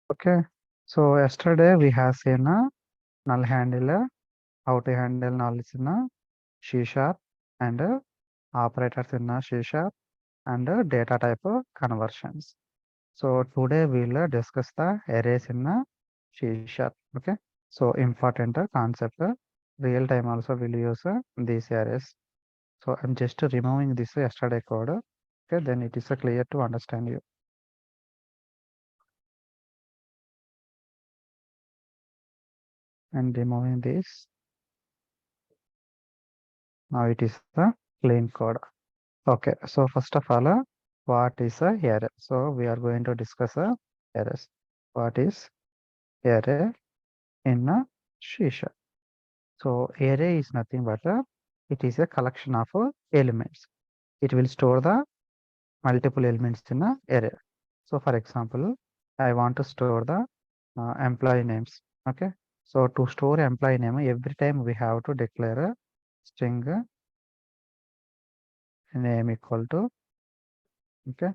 Okay. So yesterday we have seen a null handler, how to handle nulls in a C sharp and operators in a C sharp and data type conversions. So today we'll discuss the arrays in a C sharp. Okay. So important concept. Real time also will use these arrays. So I'm just removing this yesterday code. Okay. Then it is clear to understand you. And removing this. Now it is the plain code. Okay, so first of all, what is a array? So we are going to discuss arrays. What is array in a C sharp? So array is nothing but it is a collection of elements. It will store the multiple elements in a array. So for example, I want to store the employee names. Okay, so to store employee name, every time we have to declare a string name equal to, okay,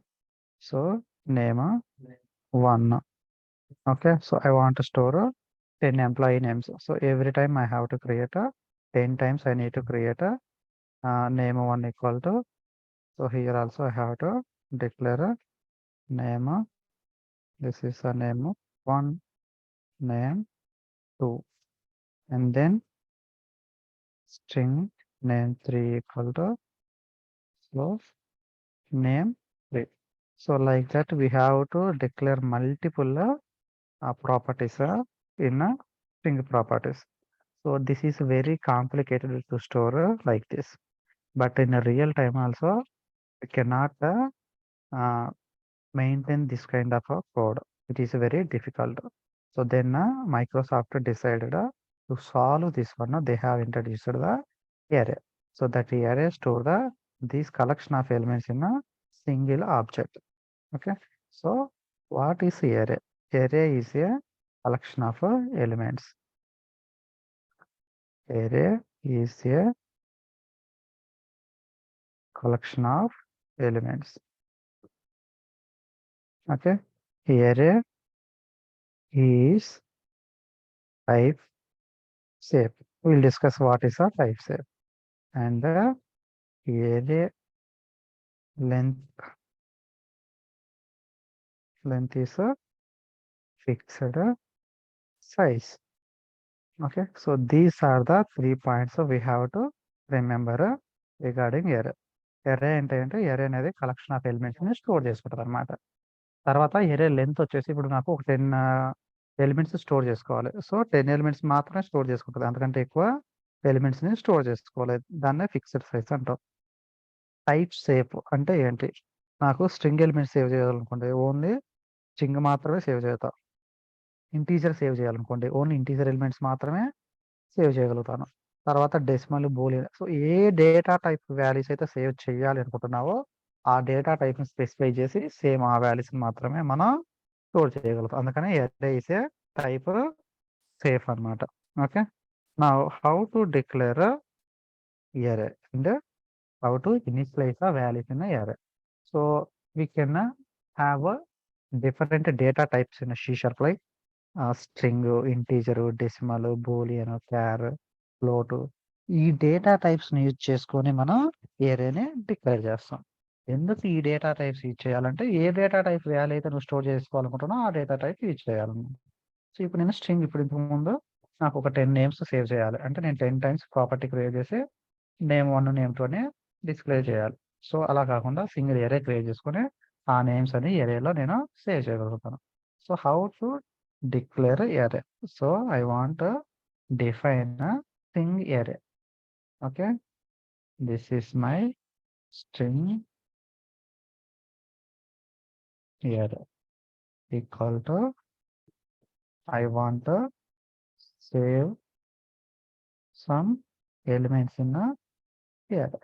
so name 1. Okay, so I want to store 10 employee names. So every time I have to create a 10 times I need to create a name 1 equal to. So here also I have to declare a name. This is a name 1, name 2, and then string name 3 equal to so name 3. So like that we have to declare multiple properties in string properties. So this is very complicated to store like this. But in a real time also, we cannot uh, maintain this kind of a code. It is very difficult. So then Microsoft decided to solve this one. They have introduced the array. So that array store the this collection of elements in a single object. Okay. So what is array? Array is a collection of elements. Array is a collection of elements. Okay. Array is type shape. We'll discuss what is a type shape. And array length is a fixed size. Okay. So these are the 3 points we have to remember regarding array. Array అంటే array అనేది collection of elements ని store చేసుకుంటారు అనమాట. తర్వాత ఎరే length వచ్చేసి ఇప్పుడు నాకు ఒక 10 ఎలిమెంట్స్ స్టోర్ చేసుకోవాలి. సో 10 ఎలిమెంట్స్ మాత్రమే స్టోర్ చేసుకుంటుంది. అంతకంటే ఎక్కువ ఎలిమెంట్స్ ని స్టోర్ చేసుకోలేదు. దాన్నే ఫిక్స్డ్ సైజ్ అంటాం. టైప్ సేఫ్ అంటే ఏంటి? నాకు స్ట్రింగ్ ఎలిమెంట్స్ సేవ్ చేయాలనుకోండి ఓన్లీ స్ట్రింగ్ మాత్రమే సేవ్ చేస్తా. ఇంటీజర్ సేవ్ చేయాలనుకోండి ఓన్లీ ఇంటీజర్ ఎలిమెంట్స్ మాత్రమే సేవ్ చేయగలుగుతాను. తర్వాత డెసిమల్ బూలియన్. సో ఏ డేటా టైప్ వాల్యూస్ అయితే సేవ్ చేయాలి అనుకుంటున్నావో ఆ డేటా టైప్ ని స్పెసిఫై చేసి సేమ్ ఆ వాల్యూస్ మాత్రమే మనం స్టోర్ చేయగలుగుతాం. అందుకని array is a type safe అనమాట. ఓకే. నా how to declare array and how to initialise the values in array. So we can have different data types in a C sharp like string, integer, decimal, boolean, char, float. ఈ data types ని use చేసుకొని మనం ఏరేని declare చేస్తాం. ఎందుకు ఈ data types use చేయాలంటే ఏ data type value అయితే నువ్వు స్టోర్ చేసుకోవాలనుకుంటున్నావు ఆ డేటా టైప్ యూజ్ చేయాలన్నమాట. సో ఇప్పుడు నేను స్ట్రింగ్ ఇప్పుడు ఇంతకు ముందు నాకు ఒక 10 నేమ్స్ సేవ్ చేయాలి అంటే నేను 10 టైమ్స్ ప్రాపర్టీ క్రియేట్ చేసి నేమ్ 1 నేమ్ 2 అని డిస్ప్లే చేయాలి. సో అలా కాకుండా సింగిల్ ఎరే క్రియేట్ చేసుకొని ఆ నేమ్స్ అని ఎరేలో నేను సేవ్ చేయగలుగుతాను. So how to declare array? So I want define a string array. Okay, this is my string array equal to I want to save some elements in a array.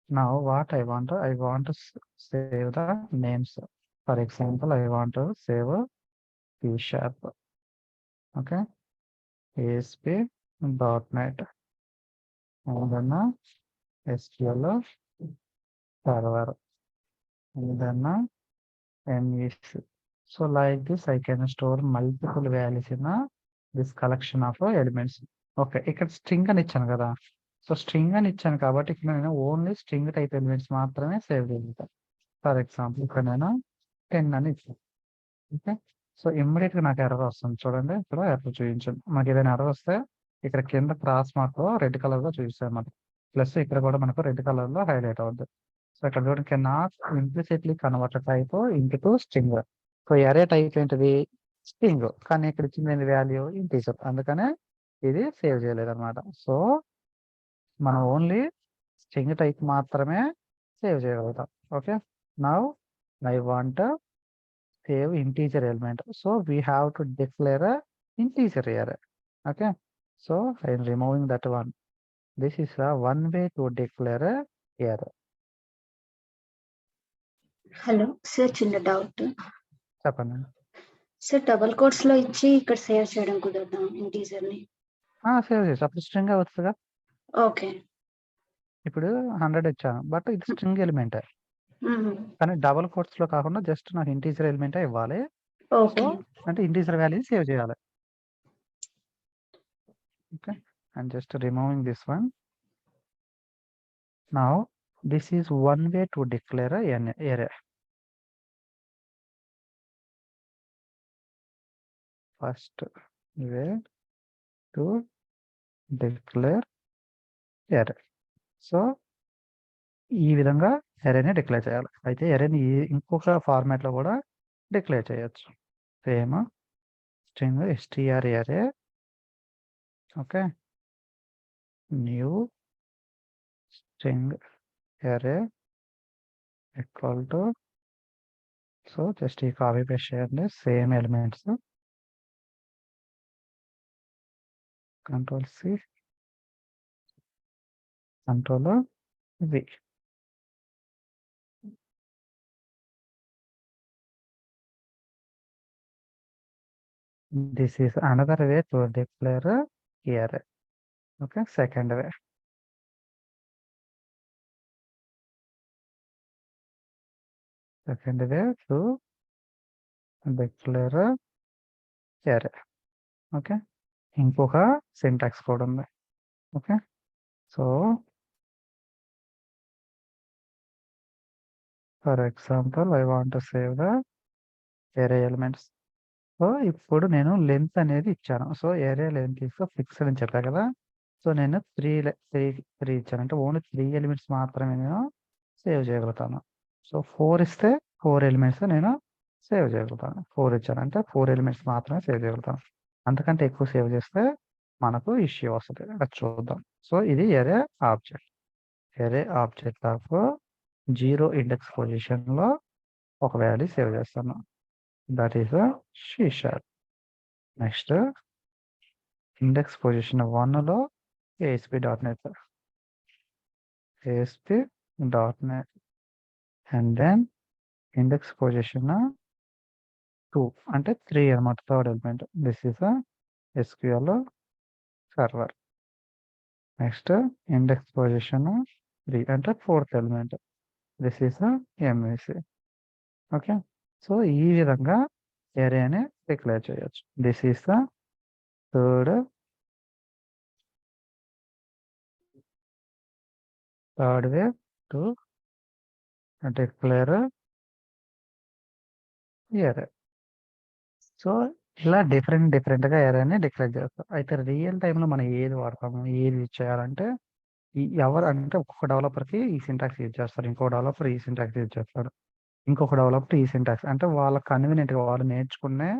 Now what I want to save the names. For example, I want to save a C sharp. Okay, ASP.NET and then SQL server and then MEC. So like this, I can store multiple values in this collection of elements. Okay, ఇక్కడ string అని ఇచ్చాను కదా. So string అని ఇచ్చాను కాబట్టి ఇక్కడ నేను only string type elements మాత్రమే సేవ్ చేయగలుగుతాను. ఫర్ ఎగ్జాంపుల్ ఇక్కడ నేను 10 అని ఇచ్చాను. ఓకే, సో ఇమ్మీడియట్ గా నాకు ఎర్రర్ వస్తుంది. చూడండి, ఇక్కడ ఎర్రర్ చూపించండి. మాకు ఏదైనా ఎర్రర్ వస్తే ఇక్కడ కింద క్రాస్ మార్క్ రెడ్ కలర్ లో చూపిస్తాయి అన్నమాట. ప్లస్ ఇక్కడ కూడా మనకు రెడ్ కలర్ లో హైలైట్ అవుతుంది. సో ఇక్కడ చూడండి, can not implicitly convert type into string. So array type ఏంటిది? స్ట్రింగ్. కానీ ఇక్కడ ఇచ్చింది వాల్యూ ఇంటీజర్, అందుకనే ఇది సేవ్ చేయలేదు అనమాట. సో మనం ఓన్లీ స్ట్రింగ్ టైప్ మాత్రమే సేవ్ చేయగలుగుతాం. Okay, now I want save integer element, so we have to declare a integer here. Okay, so I am removing that one. This is a one way to declare a error. Hello sir, చిన్న doubt. చెప్పండి sir, double quotes లో ఇచ్చి ఇక్కడ save చేయడం కుదరదా integer ని? Save చేసి అప్పుడు స్ట్రింగ్ అవుతుందిగా. ఓకే, ఇప్పుడు 100 ఇచ్చాను, బట్ ఇది స్ట్రింగ్ ఎలిమెంట్. కానీ డబుల్ కోట్స్ లో కాకుండా జస్ట్ నాకు ఇంటీజర్ ఎలిమెంట్ ఇవ్వాలి. సో అంటే ఇంటీజర్ వాల్యూ సేవ్ చేయాలి. Okay, I'm just removing this one. Now this is one way to declare an array. First way to declare array. So ఈ విధంగా అరేని declare చేయాలి. అయితే అరేని ఇంకొక ఫార్మాట్ లో కూడా డిక్లేర్ చేయొచ్చు. Same string str array. Okay, new string array equal to, so just ఈ copy paste చేయండి same elements. Control C, control V. This is another way to declare array. Okay, second way. Second way to declare array. Okay, ఇంకొక syntax code ఉంది. Okay, so for example I want to save the array elements. So ఇప్పుడు నేను length అనేది ఇచ్చాను. So area length is fixed అని చెప్పా కదా. So నేను త్రీ ఇచ్చాను, అంటే ఓన్లీ 3 ఎలిమెంట్స్ మాత్రమే నేను సేవ్ చేయగలుగుతాను. సో 4 ఇస్తే 4 ఎలిమెంట్స్ నేను సేవ్ చేయగలుగుతాను. 4 ఇచ్చాను అంటే 4 ఎలిమెంట్స్ మాత్రమే సేవ్ చేయగలుగుతాను. అంతకంటే ఎక్కువ సేవ్ చేస్తే మనకు ఇష్యూ వస్తుంది. అది చూద్దాం. సో ఇది ఏరే ఆబ్జెక్ట్ ఆఫ్ 0 ఇండెక్స్ పొజిషన్ లో ఒక వాల్యూ సేవ్ చేస్తాను. దట్ ఈస్ శీషా. నెక్స్ట్ ఇండెక్స్ పొజిషన్ 1 లో ASP.NET and then index position 2 అంటే 3 అనమాట, third element. This is SQL server. Next index position 3 అంటే 4th element. This is MVC. Okay, so ఈ విధంగా ఏరియాని డిక్లేర్ చేయొచ్చు. This is the third way to declare ఏరే. So ఇలా డిఫరెంట్ గా ఏరియాని డిక్లేర్ చేస్తాం. అయితే రియల్ టైంలో మనం ఏది వాడతాము, ఏది యూజ్ చేయాలంటే ఎవరు అంటే ఒక్కొక్క డెవలపర్కి ఈ సింటాక్స్ యూజ్ చేస్తారు, ఇంకో డెవలపర్ ఈ సింటాక్స్ యూజ్ చేస్తాడు, ఇంకొక డెవలపర్ ఈ సింటాక్స్. అంటే వాళ్ళ కన్వీనియంట్గా వాళ్ళు నేర్చుకునే,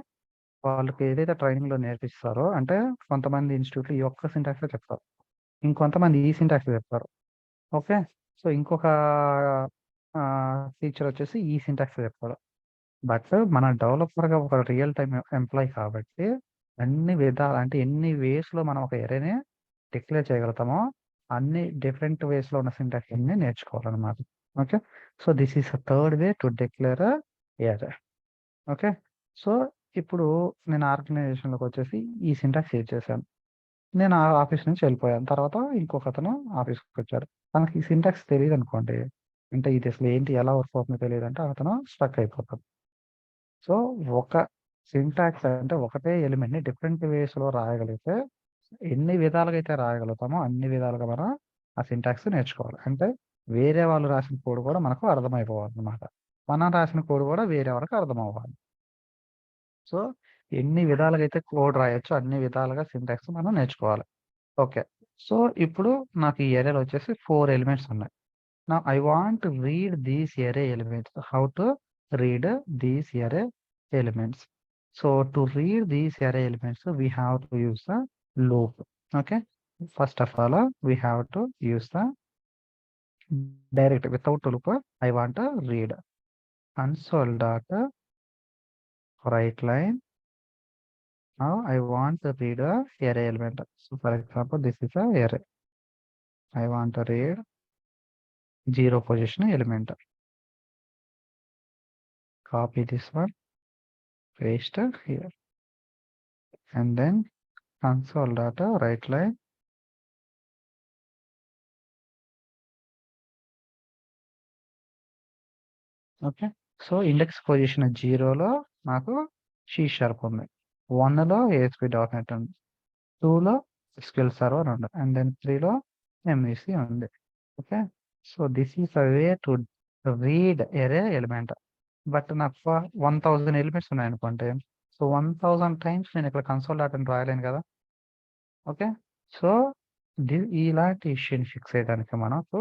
వాళ్ళకి ఏదైతే ట్రైనింగ్ లో నేర్పిస్తారో, అంటే కొంతమంది ఇన్స్టిట్యూట్లు ఈ ఒక్క సింటాక్స్ చెప్తారు, ఇంకొంతమంది ఈ సింటాక్స్ చెప్తారు. ఓకే, సో ఇంకొక టీచర్ వచ్చేసి ఈ సింటాక్స్ చెప్తాడు. బట్ మన డెవలపర్ గా ఒక రియల్ టైమ్ ఎంప్లాయీ కాబట్టి అన్ని విధాలు, అంటే ఎన్ని వేస్ లో మనం ఒక ఎరేని డిక్లేర్ చేయగలుగుతామో అన్ని డిఫరెంట్ వేస్ లో ఉన్న సింటాక్స్ అన్ని నేర్చుకోవాలన్నమాట. Okay, so this is third way to declare array. Okay, so ఇప్పుడు నేను ఆర్గనైజేషన్ లోకి వచ్చేసి ఈ సింటాక్స్ యూజ్ చేశాను. నేను ఆ ఆఫీస్ నుంచి వెళ్ళిపోయాను. తర్వాత ఇంకొక అతను ఆఫీస్కి వచ్చాడు. తనకి ఈ సింటాక్స్ తెలియదు అనుకోండి, అంటే ఇది అసలు ఏంటి, ఎలా వర్క్ అవుతుందో తెలియదు అంటే అతను స్ట్రక్ అయిపోతాడు. సో ఒక సింటాక్స్ అంటే ఒకటే ఎలిమెంట్ని డిఫరెంట్ వేస్లో రాయగలిగితే ఎన్ని విధాలుగా అయితే రాయగలుగుతామో అన్ని విధాలుగా మనం ఆ సింటాక్స్ నేర్చుకోవాలి. అంటే వేరే వాళ్ళు రాసిన కోడ్ కూడా మనకు అర్థమైపోవాలన్నమాట. మనం రాసిన కోడ్ కూడా వేరే వాళ్ళకి అర్థం అవ్వాలి. సో ఎన్ని విధాలుగా అయితే కోడ్ రాయొచ్చో అన్ని విధాలుగా సింటాక్స్ మనం నేర్చుకోవాలి. ఓకే. సో ఇప్పుడు నాకు ఈ అరేలో వచ్చేసి 4 ఎలిమెంట్స్ ఉన్నాయి. Now I want to read these array elements. How to read these array elements? So to read these array elements, we have to use the loop. Okay. First of all, we have to use the direct without loop. I want to read console dot write line. Now I want to read a array element. So for example, this is a array. I want to read 0 position element. Copy this one, paste here, and then console data write line. Okay. So index position 0లో నాకు C# ఉంది. 1లో ASP.NET ఉంది. 2లో SQL server ఉంది. And then 3లో MVC ఉంది. Okay. So this is a way to read array element. But నాకు 1000 ఎలిమెంట్స్ ఉన్నాయనుకోండి. సో 1000 టైమ్స్ నేను ఇక్కడ కన్సోల్ డాటాని రాయలేను కదా. ఓకే. సో ఇలాంటి ఇష్యూని ఫిక్స్ చేయడానికి మనకు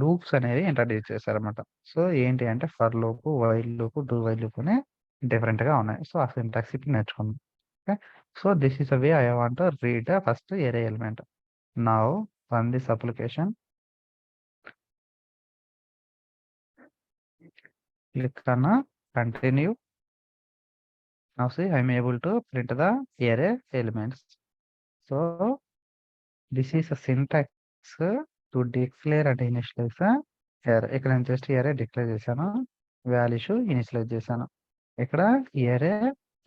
లూప్స్ అనేవి ఇంట్రడ్యూస్ చేశారన్నమాట. సో ఏంటి అంటే for loop, while loop, do while loop అని డిఫరెంట్గా ఉన్నాయి. సో ఆ సింటాక్స్ ఇప్పుడు నేర్చుకుందాం. Okay. So this is a way I want to read first array element. Now run this application. Click on continue. Now see I am able to print the array elements. So this is a syntax to declare and initialize the array. ఇక్కడ నేను just array declare చేశాను, values initialise చేశాను. ఇక్కడ array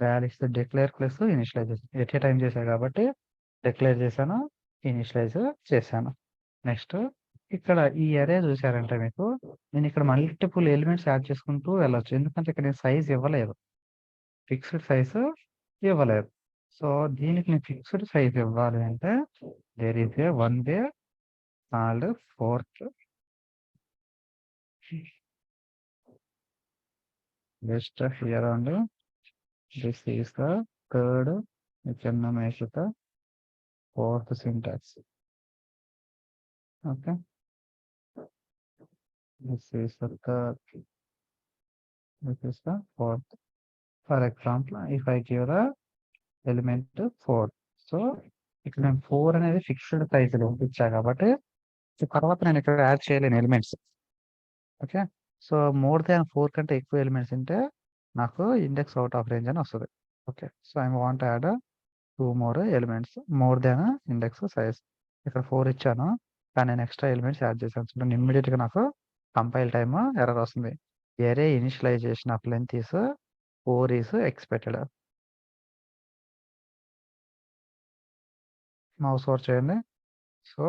values declare plus initialise at a time చేశాను కాబట్టి declare చేశాను, initialise చేశాను. Next ఇక్కడ ఈ array చూసారంటే మీకు నేను ఇక్కడ మల్టిపుల్ ఎలిమెంట్స్ యాడ్ చేసుకుంటూ వెళ్ళొచ్చు. ఎందుకంటే ఇక్కడ నేను సైజ్ ఇవ్వలేదు, ఫిక్స్డ్ సైజు ఇవ్వలేదు. సో దీనికి నేను ఫిక్స్డ్ సైజ్ ఇవ్వాలి అంటే there is a one way called fourth. Just here and this is the third. You can make it the fourth syntax. Okay. This is the third. This is the fourth. For example, if I give the element 4, so ఇక్కడ నేను 4 అనేది fixed సైజులో ఇచ్చా కాబట్టి తర్వాత నేను ఇక్కడ add చేయలేను elements. Okay. So more than 4 కంటే ఎక్కువ ఎలిమెంట్స్ ఉంటే నాకు ఇండెక్స్ అవుట్ ఆఫ్ రేంజ్ అని వస్తుంది. Okay. So I want add 2 more elements more than index size. ఇక్కడ 4 ఇచ్చాను కానీ నేను ఎక్స్ట్రా ఎలిమెంట్స్ యాడ్ చేశాను. సో ఇమ్మీడియట్గా నాకు కంపైల్ టైమ్ ఎర్రర్ వస్తుంది. Array initialisation of length is 4 is expected. Mouse over చేయండి. సో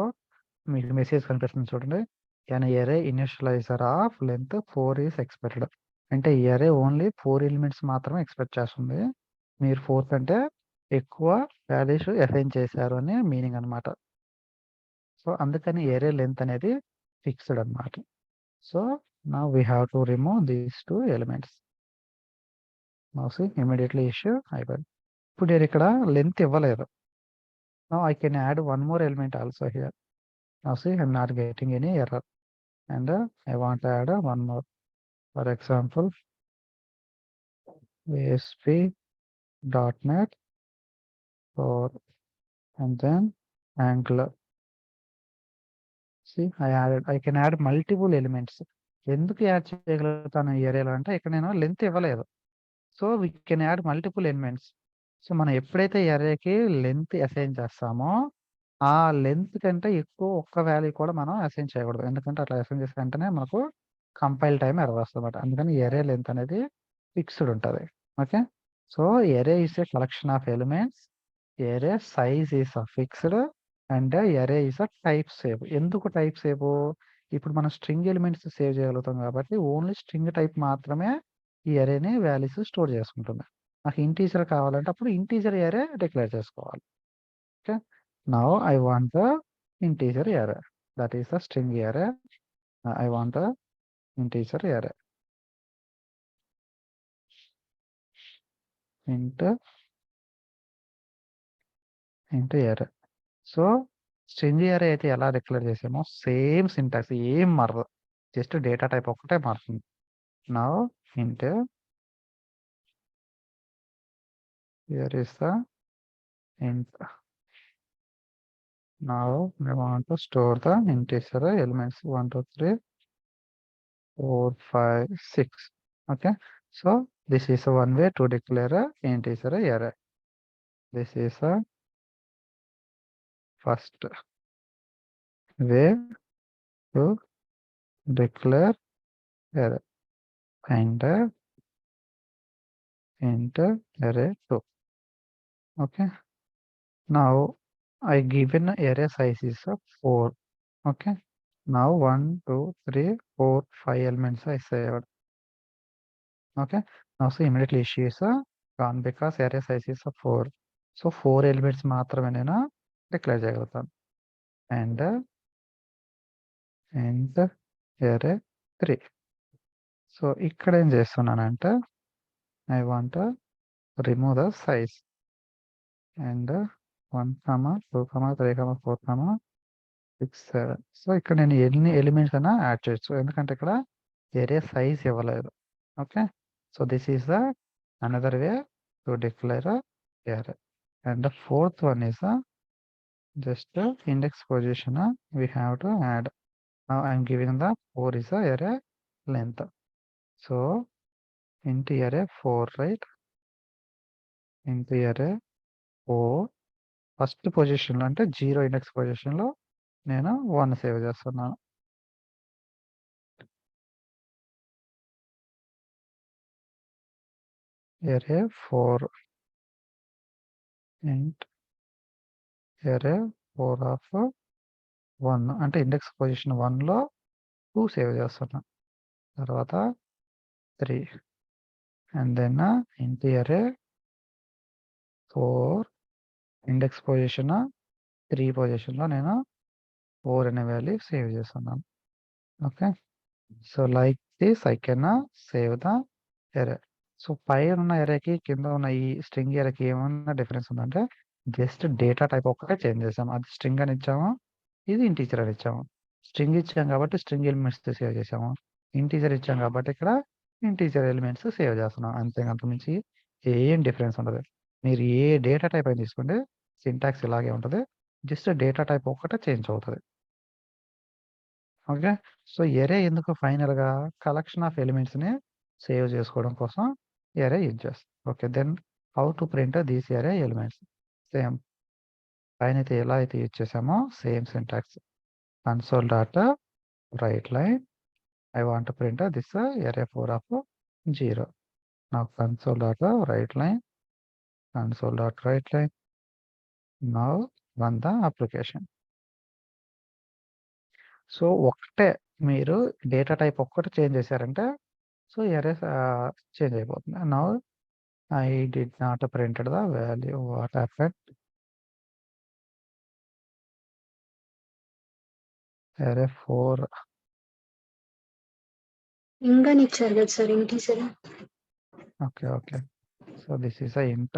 మీకు మెసేజ్ కనిపిస్తుంది చూడండి. an array initializer of length 4 is expected. అంటే ఈ array ఓన్లీ 4 ఎలిమెంట్స్ మాత్రమే ఎక్స్పెక్ట్ చేస్తుంది. మీరు 4 కంటే ఎక్కువ వాల్యూస్ అసైన్ చేశారు అని మీనింగ్ అనమాట. సో అందుకని array లెంత్ అనేది ఫిక్స్డ్ అనమాట. So now we have to remove these 2 elements. Now see immediately issue అయిపోయింది. ఇప్పుడు నేను ఇక్కడ లెంత్ ఇవ్వలేదు. Now I can add one more element also here. Now see I'm not getting any error and I want to add one more. For example, ASP.NET 4 and then Angular. See I can add multiple elements. ఎందుకు add చేయగలుగుతాను ఈ ఏరియాలో అంటే ఇక్కడ నేను length ఇవ్వలేదు. So we can add multiple elements. So మనం ఎప్పుడైతే ఏరియాకి లెంత్ అసైన్ చేస్తామో ఆ లెంత్ కంటే ఎక్కువ ఒక్క వాల్యూ కూడా మనం అసైన్ చేయకూడదు. ఎందుకంటే అట్లా అసైన్ చేసిన వెంటనే మనకు కంపైల్ టైం ఎర్రర్ వస్తుందన్నమాట. అందుకని ఎరే లెంత్ అనేది ఫిక్స్డ్ ఉంటుంది. Okay. So array is a collection of elements, array size is fixed and array is type save. ఎందుకు టైప్ సేవ్? ఇప్పుడు మనం స్ట్రింగ్ ఎలిమెంట్స్ సేవ్ చేయగలుగుతాం కాబట్టి ఓన్లీ స్ట్రింగ్ టైప్ మాత్రమే ఈ అరేని వాల్యూస్ స్టోర్ చేసుకుంటుంది. నాకు ఇంటీజర్ కావాలంటే అప్పుడు ఇంటీజర్ అరే డిక్లేర్ చేసుకోవాలి. Okay, now I want the integer అరే, దట్ ఈస్ ద స్ట్రింగ్ అరే. ఐ వాంట్ ద ఇంటీజర్ అరే ఇంట్ అరే. సో స్ట్రింగ్ అరే అయితే ఎలా డిక్లేర్ చేసామో సేమ్ సింటాక్స్ ఏం మారదు, జస్ట్ డేటా టైప్ ఒక్కటే మారుతుంది. నౌ ఇంట్ here is the int. Now we want to store the integer elements 1 2 3 4 5 6. Okay, so this is one way to declare a integer array. This is a first way to declare array. And int array 2. Okay, now I given array size is 4. Okay, now 1 2 3 4 5 elements I saved. Okay, now so immediately she is gone because array size is 4. So 4 elements మాత్రమే నేను declare చేయగలుగుతాను. And int array 3. So ఇక్కడ ఏం చేస్తున్నానంటే I want to remove the size. And 1 2 3 4 6 7. So ఇక్కడ నేను ఎన్ని elements అయినా యాడ్ చేయొచ్చు, ఎందుకంటే ఇక్కడ ఏరియా సైజ్ ఇవ్వలేదు. Okay, so this is the another way to declare array. And the fourth one is just index position we have to add. Now I am giving the 4 is the array length. So int array 4, right? Int array 4 first position లో అంటే 0 index position లో నేను 1 save చేస్తున్నాను. array 4 int array 4 of 1 అంటే index position 1 లో 2 save చేస్తున్నా. తర్వాత 3 and then int array 4 index position 3 position లో నేను 4 అనే వాల్యూ సేవ్ చేస్తున్నాను. Okay, so like this I can save the array. సో పైన ఉన్న అరేకి కింద ఉన్న ఈ స్ట్రింగ్ అరేకి ఏమన్నా డిఫరెన్స్ ఉందంటే జస్ట్ డేటా టైప్ ఒక్కటే చేంజ్ చేసాము. అది స్ట్రింగ్ అని ఇచ్చాము, ఇది ఇంటీజర్ అని ఇచ్చాము. స్ట్రింగ్ ఇచ్చాం కాబట్టి స్ట్రింగ్ ఎలిమెంట్స్ సేవ్ చేసాము, ఇంటీజర్ ఇచ్చాం కాబట్టి ఇక్కడ ఇంటీజర్ ఎలిమెంట్స్ సేవ్ చేస్తున్నాం. అంతే, అంతకుమించి ఏం డిఫరెన్స్ ఉండదు. మీరు ఏ డేటా టైప్ అయినా తీసుకోండి సింటాక్స్ ఇలాగే ఉంటుంది, జస్ట్ డేటా టైప్ ఒక్కటే చేంజ్ అవుతుంది. ఓకే, సో ఎరే ఎందుకు ఫైనల్గా కలెక్షన్ ఆఫ్ ఎలిమెంట్స్ని సేవ్ చేసుకోవడం కోసం ఎరే యూజ్ చేస్తాం. Okay, then how to print these array elements. Same పైన అయితే ఎలా అయితే యూజ్ చేసామో same syntax. Console dot write line I want print this array 4 of 0. Now console dot write line, console dot write line. Now run the application. So ఒక్కటే మీరు data type ఒక్కటి change చేశారంటే so array change అయిపోతుంది. Now I did not printed the value. What happened? array 4. ఇంకా ఇచ్చారు కదా sir integer. Okay, so this is a int.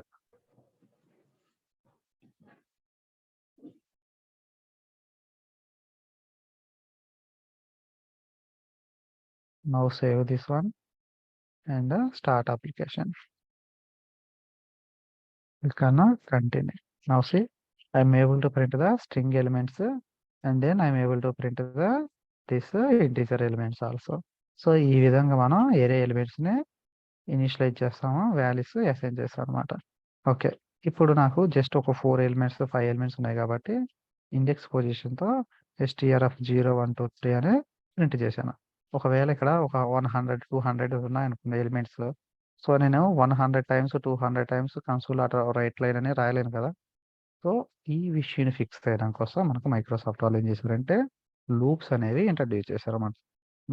Now save this one and start application. We cannot continue. Now see, I am able to print the string elements and then I am able to print the this integer elements also. So ఈ విధంగా మనం ఏరే elements ని initialise చేస్తాము, values assign చేస్తాం అనమాట. Okay, ఇప్పుడు నాకు జస్ట్ ఒక 4 ఎలిమెంట్స్ 5 ఎలిమెంట్స్ ఉన్నాయి కాబట్టి ఇండెక్స్ పొజిషన్ తో str of 0 1 2 3 అని ప్రింట్ చేశాను. ఒకవేళ ఇక్కడ ఒక 100 200 ఉన్నాయనుకున్న ఎలిమెంట్స్, సో నేను 100 times 200 times console dot write line అని రాయలేను కదా. సో ఈ విషయాన్ని ఫిక్స్ చేయడం కోసం మనకు మైక్రోసాఫ్ట్ వాళ్ళు ఏం చేశారంటే లూప్స్ అనేవి ఇంట్రడ్యూస్ చేశారు అన్నమాట.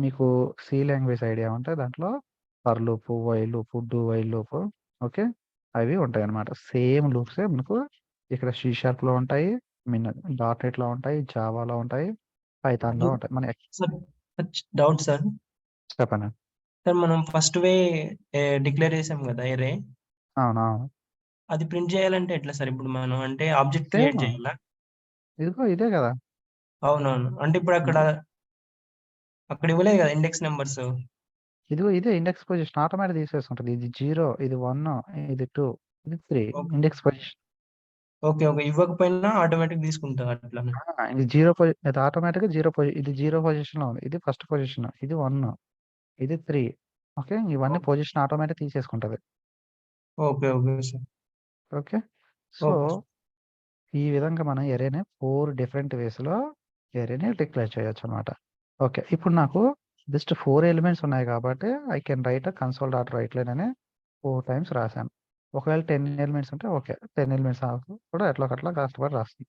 మీకు సి లాంగ్వేజ్ ఐడియా ఉంటే దాంట్లో for loop, while loop, do while loop. Okay, అవి ఉంటాయి అన్నమాట. సేమ్ లూప్సే మనకు ఇక్కడ C# లో ఉంటాయి, మీన్ .NET లో ఉంటాయి, జావాలో ఉంటాయి, పైథాన్ లో ఉంటాయి. మన సార్ డౌట్ సార్. చెప్పండి. సార్ మనం ఫస్ట్ వే డిక్లేర్ చేసాం కదా ఎరే, అవునవును, అది ప్రింట్ చేయాలంటే ఎట్లా సార్? ఇప్పుడు మనం అంటే ఆబ్జెక్ట్ క్రియేట్ సేమ్ చేయాలా? ఇదిగో ఇదే కదా. అవునవును, అంటే ఇప్పుడు అక్కడ ఇవ్వలేదు కదా ఇండెక్స్ నెంబర్స్. ఇదిగో ఇదే ఇండెక్స్ పొజిషన్ ఆటోమేటిక్ తీసేసుకుంటుంది. ఇది 0, ఇది 1, ఇది 2, ఇది 3 okay index position. Okay okay, ఇవ్వకపోయినా ఆటోమేటిక్ తీసుకుంటా అట్లా. ఇది 0 ఇది ఆటోమేటిక్ గా 0 ఇది 0 పొజిషన్ లో ఉంది. ఇది ఫస్ట్ పొజిషన్, ఇది 1, ఇది 3. ఓకే, ఇవన్నీ పొజిషన్ ఆటోమేటిక్ తీసేసుకుంటది. Okay okay sir. Okay, so okay ఈ విధంగా మనం ఎరేని 4 డిఫరెంట్ వేస్ లో ఎరేని డిక్లేర్ చేయొచ్చు అనమాట. ఓకే, ఇప్పుడు నాకు జస్ట్ 4 ఎలిమెంట్స్ ఉన్నాయి కాబట్టి I can right console dot write line అని 4 టైమ్స్ రాశాను. ఒకవేళ 10 ఎలిమెంట్స్ ఉంటే ఓకే, 10 ఎలిమెంట్స్ కూడా ఎట్లా కట్లా కష్టపడి రాస్తాను.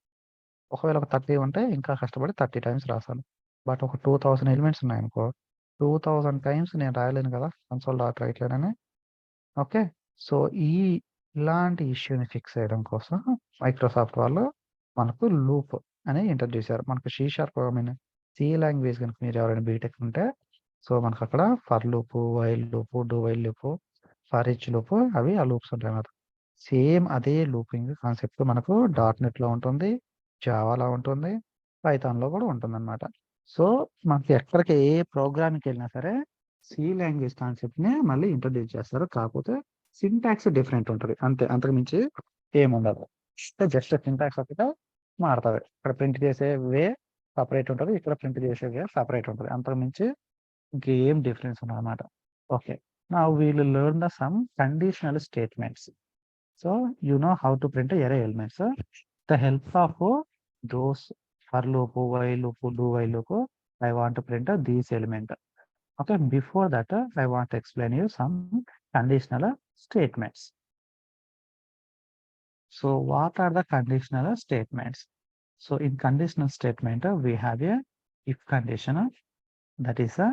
ఒకవేళ ఒక 30 ఉంటే ఇంకా కష్టపడి 30 టైమ్స్ రాశాను. బట్ ఒక 2000 ఎలిమెంట్స్ ఉన్నాయనుకో, 2000 టైమ్స్ నేను రాయలేను కదా కన్సోల్ డాట్ రైట్ లైన్ అని. ఓకే, సో ఇలాంటి ఇష్యూని ఫిక్స్ చేయడం కోసం మైక్రోసాఫ్ట్ వాళ్ళు మనకు లూప్ అని ఇంట్రడ్యూస్ చేశారు. మనకు C లాంగ్వేజ్ కనుక మీరు ఎవరైనా బీటెక్ ఉంటే, సో మనకు అక్కడ for loop, while loop, do while loop, for each loop, అవి ఆ లూప్స్ ఉంటాయి అన్నమాట. సేమ్ అదే లూపింగ్ కాన్సెప్ట్ మనకు .NET లో ఉంటుంది, జావాలో ఉంటుంది, పైథాన్లో కూడా ఉంటుందన్నమాట. సో మనకి ఎక్కడికి ఏ ప్రోగ్రామ్కి వెళ్ళినా సరే సి లాంగ్వేజ్ కాన్సెప్ట్ని మళ్ళీ ఇంట్రడ్యూస్ చేస్తారు. కాకపోతే సింటాక్స్ డిఫరెంట్ ఉంటుంది అంతే, అంతకు మించి ఏముండదు. జస్ట్ సింటాక్స్ ఒకటే మారుతుంది. ఇక్కడ ప్రింట్ చేసే వే సపరేట్ ఉంటుంది, ఇక్కడ ప్రింట్ చేసే వే సపరేట్ ఉంటుంది. అంతకు మించి ఇంకేం డిఫరెన్స్ ఉండదు అన్నమాట. ఓకే, నా we'll learn the some conditional statements. So you know how to print array elements. The help of those for loop, while loop, do while loop, I want to print these element. Okay, before that I want to explain you some conditional statements. So what are the conditional statements? So in conditional statement we have a if condition, that is a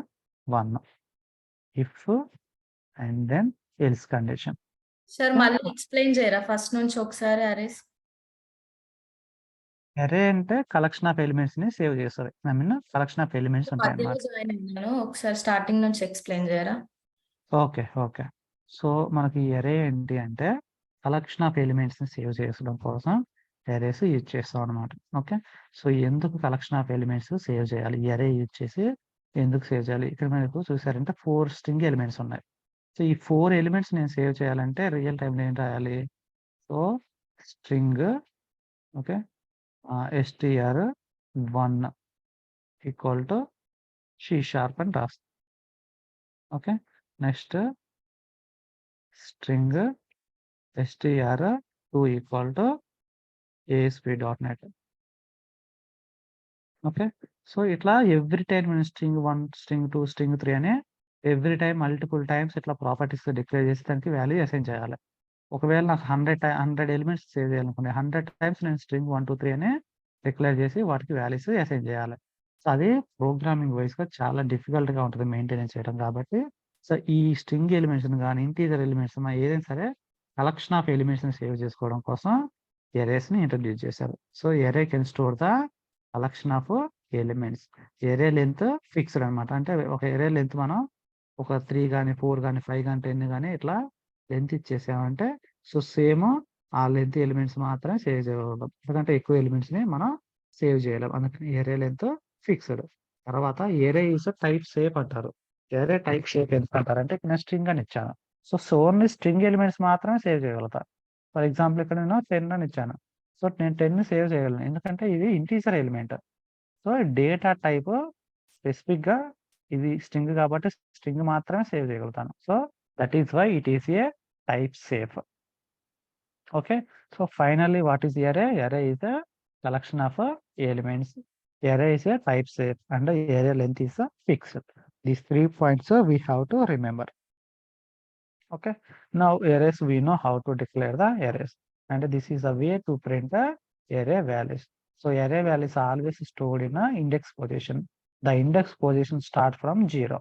1, if and then else condition. Sir మళ్ళీ explain చేయరా first నుంచి ఒకసారి arrays? అరే అంటే collection of elements ని save చేస్తుంది. I mean collection of elements ఉంటాయి మధ్యలో అన్నమాట. జాయిన్ అయ్యాను, ఒకసారి స్టార్టింగ్ నుంచి ఎక్స్ప్లెయిన్ చేయరా? ఓకే ఓకే, సో మనకి అరే ఏంటి అంటే కలెక్షన్ ఆఫ్ ఎలిమెంట్స్ ని సేవ్ చేయడం కోసం అరేస్ యూజ్ చేస్తాం అనమాట. ఓకే, సో ఎందుకు కలెక్షన్ ఆఫ్ ఎలిమెంట్స్ సేవ్ చేయాలి, అరే యూజ్ చేసి ఎందుకు సేవ్ చేయాలి? ఇక్కడ మనకు చూసారంటే 4 స్ట్రింగ్ ఎలిమెంట్స్ ఉన్నాయి. సో ఈ 4 ఎలిమెంట్స్ నేను సేవ్ చేయాలంటే రియల్ టైంలో ఏం రాయాలి? So string okay str1 equal to C# అని రాస్తాం. Okay, next string str2 equal to ASP.NET. Okay, so ఇట్లా ఎవ్రీ టైం మనం స్ట్రింగ్ 1, స్ట్రింగ్ 2, స్ట్రింగ్ 3 అని ఎవ్రీ టైం మల్టిపుల్ టైమ్స్ ఇట్లా ప్రాపర్టీస్ డిక్లేర్ చేసి దానికి వాల్యూ అసైన్ చేయాలి. ఒకవేళ నాకు 100 ఎలిమెంట్స్ సేవ్ చేయాలనుకోండి, 100 టైమ్స్ నేను స్ట్రింగ్ 1, 2, 3 అని డిక్లేర్ చేసి వాటికి వాల్యూస్ అసైన్ చేయాలి. సో అది ప్రోగ్రామింగ్ వైస్గా చాలా డిఫికల్ట్గా ఉంటుంది మెయింటెనెన్స్ చేయడం. కాబట్టి సో ఈ స్ట్రింగ్ ఎలిమెంట్స్ కానీ ఇంటీజర్ ఎలిమెంట్స్ ఏదైనా సరే కలెక్షన్ ఆఫ్ ఎలిమెంట్స్ని సేవ్ చేసుకోవడం కోసం ఎరేస్ని ఇంట్రడ్యూస్ చేశారు. So array can store the collection of elements. Array length fixed అనమాట. అంటే ఒక ఎరే లెంత్ మనం ఒక 3 కానీ 4 కానీ 5 కానీ 10 కానీ ఇట్లా లెంత్ ఇచ్చేసామంటే సో సేమ్ ఆ లెంత్ ఎలిమెంట్స్ మాత్రమే సేవ్ చేయగలం. ఎందుకంటే ఎక్కువ ఎలిమెంట్స్ ని మనం సేవ్ చేయలేం. అందుకని ఏరే లెంత్ ఫిక్స్డ్. తర్వాత ఏరే ఈస్ టైప్ షేప్ అంటారు. ఏరే టైప్ షేప్ ఎందుకు అంటారంటే నేను స్ట్రింగ్ అని ఇచ్చాను. సో ఓన్లీ స్ట్రింగ్ ఎలిమెంట్స్ మాత్రమే సేవ్ చేయగలుగుతా. ఫర్ ఎగ్జాంపుల్ ఇక్కడ నేను 10 అని ఇచ్చాను. సో నేను 10 సేవ్ చేయగలను ఎందుకంటే ఇది integer element. So data type specific గా ఇది స్ట్రింగ్ కాబట్టి స్ట్రింగ్ మాత్రమే సేవ్ చేయగలుగుతాను. So that is why it is a type safe. Okay, so finally what is array? Array is a collection of elements. Array is a type safe and array length is fixed. These 3 points we have to remember. Okay, now arrays we know how to declare the arrays, and this is a way to print the array values. So array values are always stored in a index position. The index position start from 0.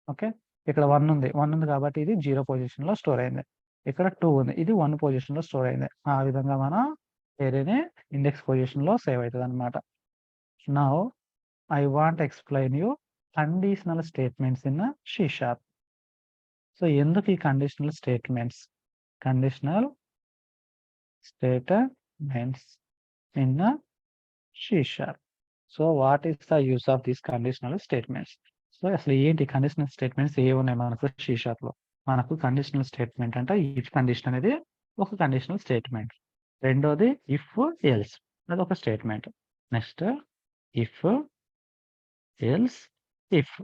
Okay, ఇక్కడ 1 ఉంది. 1 ఉంది కాబట్టి ఇది 0 పొజిషన్‌లో store అయింది. ఇక్కడ 2 ఉంది. ఇది 1 పొజిషన్‌లో స్టోర్ అయింది. ఆ విధంగా మనం ఏరేని ఇండెక్స్ పొజిషన్‌లో సేవ్ అయితదనమాట. Now I want to explain you conditional statements in C#. So ఎందుకు ఈ conditional statements? Conditional statements in C#. So what is the use of these conditional statements? So అసలు ఏంటి కండిషనల్ స్టేట్మెంట్స్ ఏమున్నాయి మనకు C#లో? మనకు కండిషనల్ స్టేట్మెంట్ అంటే if condition అనేది ఒక కండిషనల్ స్టేట్మెంట్. రెండోది ఇఫ్ ఎల్స్ అది ఒక statement. Next if else if